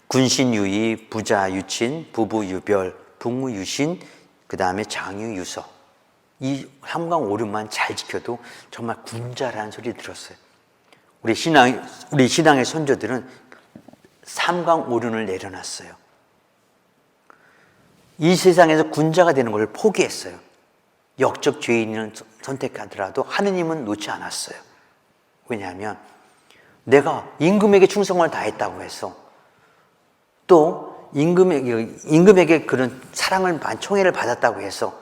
군신유의, 부자유친, 부부유별, 부무유신, 그 다음에 장유유서. 이 삼강오륜만 잘 지켜도 정말 군자라는 소리 들었어요. 우리 신앙의 선조들은 삼강오륜을 내려놨어요. 이 세상에서 군자가 되는 것을 포기했어요. 역적 죄인을 선택하더라도 하느님은 놓지 않았어요. 왜냐하면 내가 임금에게 충성을 다했다고 해서, 또 임금에게 그런 사랑을, 총애를 받았다고 해서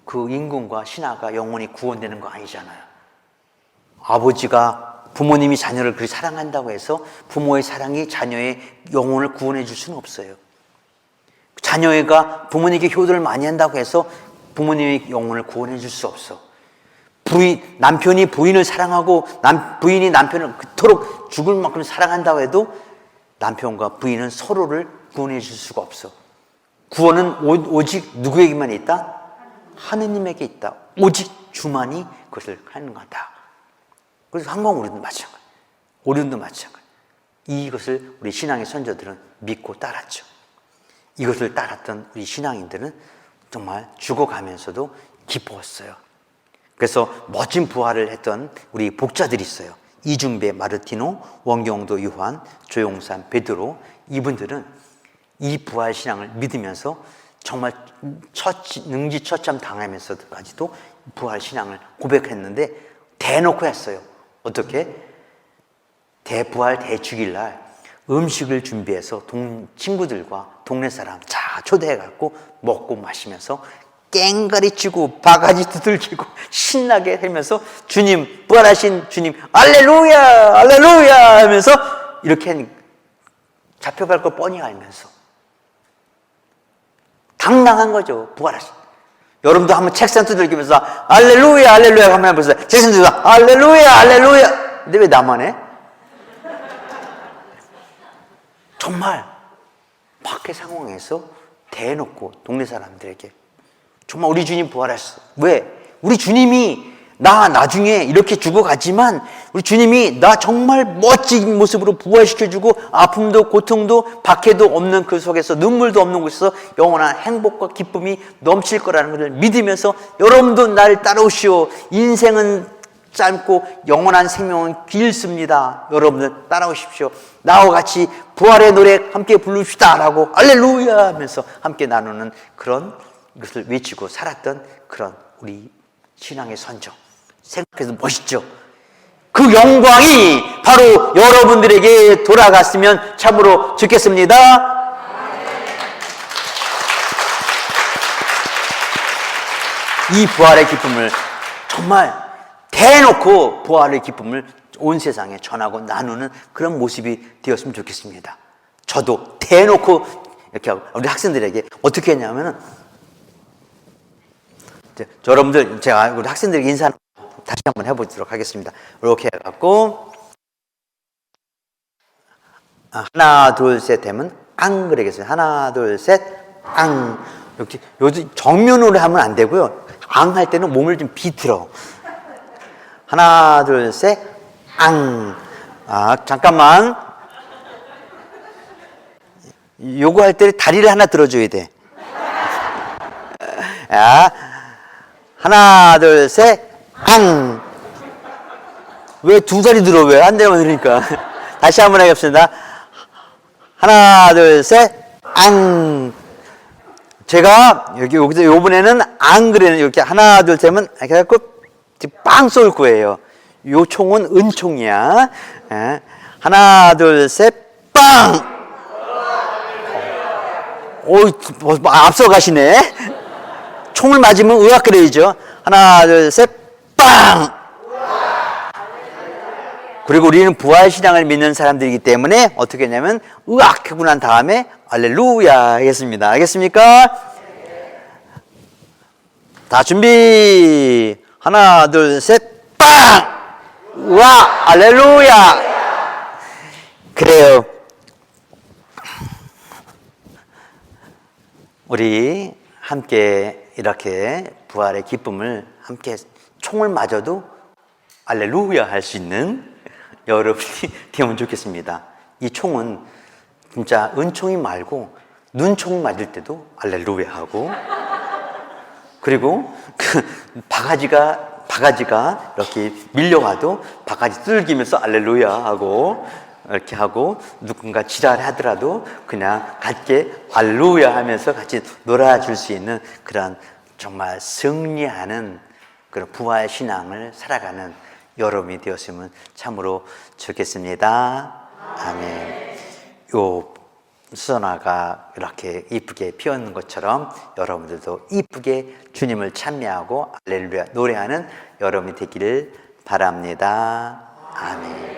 그 임금과 신하가 영원히 구원되는 거 아니잖아요. 아버지가, 부모님이 자녀를 그렇게 사랑한다고 해서 부모의 사랑이 자녀의 영혼을 구원해 줄 수는 없어요. 자녀가 부모님께 효도를 많이 한다고 해서 부모님의 영혼을 구원해 줄 수 없어. 남편이 부인을 사랑하고 부인이 남편을 그토록 죽을 만큼 사랑한다고 해도 남편과 부인은 서로를 구원해 줄 수가 없어. 구원은 오직 누구에게만 있다? 하느님에게 있다. 오직 주만이 그것을 하는 거다. 그래서 항상 우리도 마찬가지. 우리도 마찬가지. 이것을 우리 신앙의 선조들은 믿고 따랐죠. 이것을 따랐던 우리 신앙인들은 정말 죽어가면서도 기뻐했어요. 그래서 멋진 부활을 했던 우리 복자들이 있어요. 이중배, 마르티노, 원경도, 요한, 조용산, 베드로. 이분들은 이 부활 신앙을 믿으면서 정말 능지처참 당하면서까지도 부활 신앙을 고백했는데 대놓고 했어요. 어떻게? 대부활 대축일날 음식을 준비해서 친구들과 동네 사람 다 초대해갖고 먹고 마시면서 깽가리 치고 바가지 두들기고 신나게 하면서 주님, 부활하신 주님, 알렐루야, 알렐루야 하면서 이렇게 잡혀갈 걸 뻔히 알면서 당당한 거죠. 부활하신. 여러분도 한번 책상 두들기면서 알렐루야, 알렐루야 한번 해보세요. 책상 두들겨 알렐루야, 알렐루야. 근데 왜 나만 해? 정말 밖의 상황에서 대놓고 동네 사람들에게 정말 우리 주님 부활하셨어. 왜? 우리 주님이 나 나중에 이렇게 죽어가지만 우리 주님이 나 정말 멋진 모습으로 부활시켜주고 아픔도 고통도 박해도 없는 그 속에서 눈물도 없는 곳에서 영원한 행복과 기쁨이 넘칠 거라는 것을 믿으면서 여러분도 날 따라오시오. 인생은 짧고 영원한 생명은 길습니다. 여러분들 따라오십시오. 나와 같이 부활의 노래 함께 부릅시다 라고 알렐루야 하면서 함께 나누는 그런 것을 외치고 살았던 그런 우리 신앙의 선조. 생각해도 멋있죠. 그 영광이 바로 여러분들에게 돌아갔으면 참으로 좋겠습니다. 이 부활의 기쁨을 정말 대놓고 부활의 기쁨을 온 세상에 전하고 나누는 그런 모습이 되었으면 좋겠습니다. 저도 대놓고 이렇게 하고 우리 학생들에게 어떻게 했냐면은 여러분들 제가 우리 학생들에게 인사 다시 한번 해보도록 하겠습니다. 이렇게 해갖고 하나 둘 셋 하면 앙 그러겠어요. 하나 둘 셋 앙. 이렇게 요즘 정면으로 하면 안 되고요. 앙 할 때는 몸을 좀 비틀어. 하나 둘 셋 앙. 잠깐만. 요거 할 때 다리를 하나 들어줘야 돼. 하나 둘 셋 앙. 왜 두 다리 들어? 왜 한 대만 들으니까. 다시 한번 하겠습니다. 하나 둘 셋 앙. 제가 여기서 요번에는 안 그래는 이렇게 하나 둘 셋은 이렇게 해갖고 빵 쏠 거예요. 요 총은 은총이야. 하나 둘 셋 빵. 오, 앞서 가시네. 총을 맞으면 으악 그래야죠. 하나 둘 셋 빵. 그리고 우리는 부활신앙을 믿는 사람들이기 때문에 어떻게 했냐면 으악 하고 난 다음에 알렐루야 하겠습니다. 알겠습니까? 다 준비. 하나 둘 셋 빵. 우와 알렐루야. 그래요. 우리 함께 이렇게 부활의 기쁨을 함께 총을 맞아도 알렐루야 할 수 있는 여러분이 되면 좋겠습니다. 이 총은 진짜 은총이 말고 눈총 맞을 때도 알렐루야 하고, 그리고 그 바가지가 이렇게 밀려와도 바가지 뚫기면서 알렐루야 하고, 이렇게 하고, 누군가 지랄하더라도 그냥 같이 알렐루야 하면서 같이 놀아줄 수 있는 그런 정말 승리하는 그런 부활 신앙을 살아가는 여러분이 되었으면 참으로 좋겠습니다. 아멘. 요 수선화가 이렇게 이쁘게 피었는 것처럼 여러분들도 이쁘게 주님을 찬미하고 할렐루야 노래하는 여러분이 되기를 바랍니다. 아멘.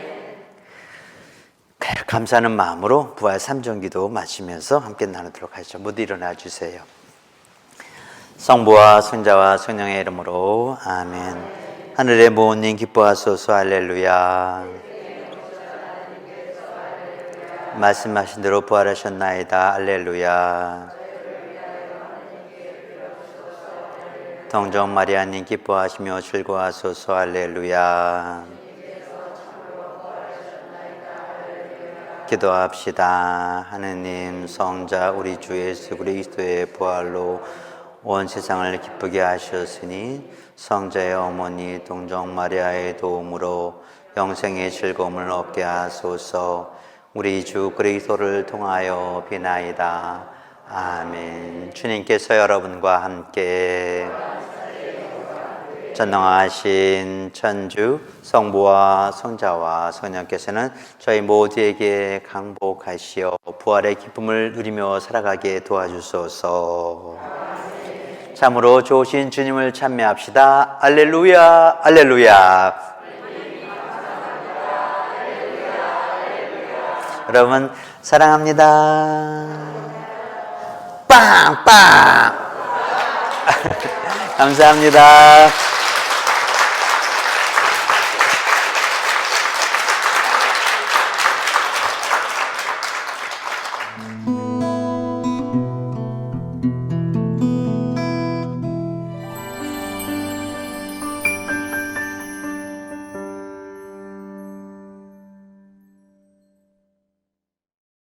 감사하는 마음으로 부활 3전기도 마치면서 함께 나누도록 하죠. 모두 일어나 주세요. 성부와 성자와 성령의 이름으로 아멘. 하늘의 모든 기뻐하소서. 할렐루야. 말씀하신 대로 부활하셨나이다. 할렐루야. 동정 마리아님 기뻐하시며 즐거워하소서. 할렐루야. 기도합시다. 하느님, 성자 우리 주 예수 그리스도의 부활로 온 세상을 기쁘게 하셨으니 성자의 어머니 동정 마리아의 도움으로 영생의 즐거움을 얻게 하소서. 우리 주 그리스도를 통하여 비나이다. 아멘. 주님께서 여러분과 함께 전능하신 천주 성부와 성자와 성령께서는 저희 모두에게 강복하시어 부활의 기쁨을 누리며 살아가게 도와주소서. 참으로 좋으신 주님을 찬미합시다. 할렐루야, 할렐루야. 여러분 사랑합니다. 빵빵. 감사합니다.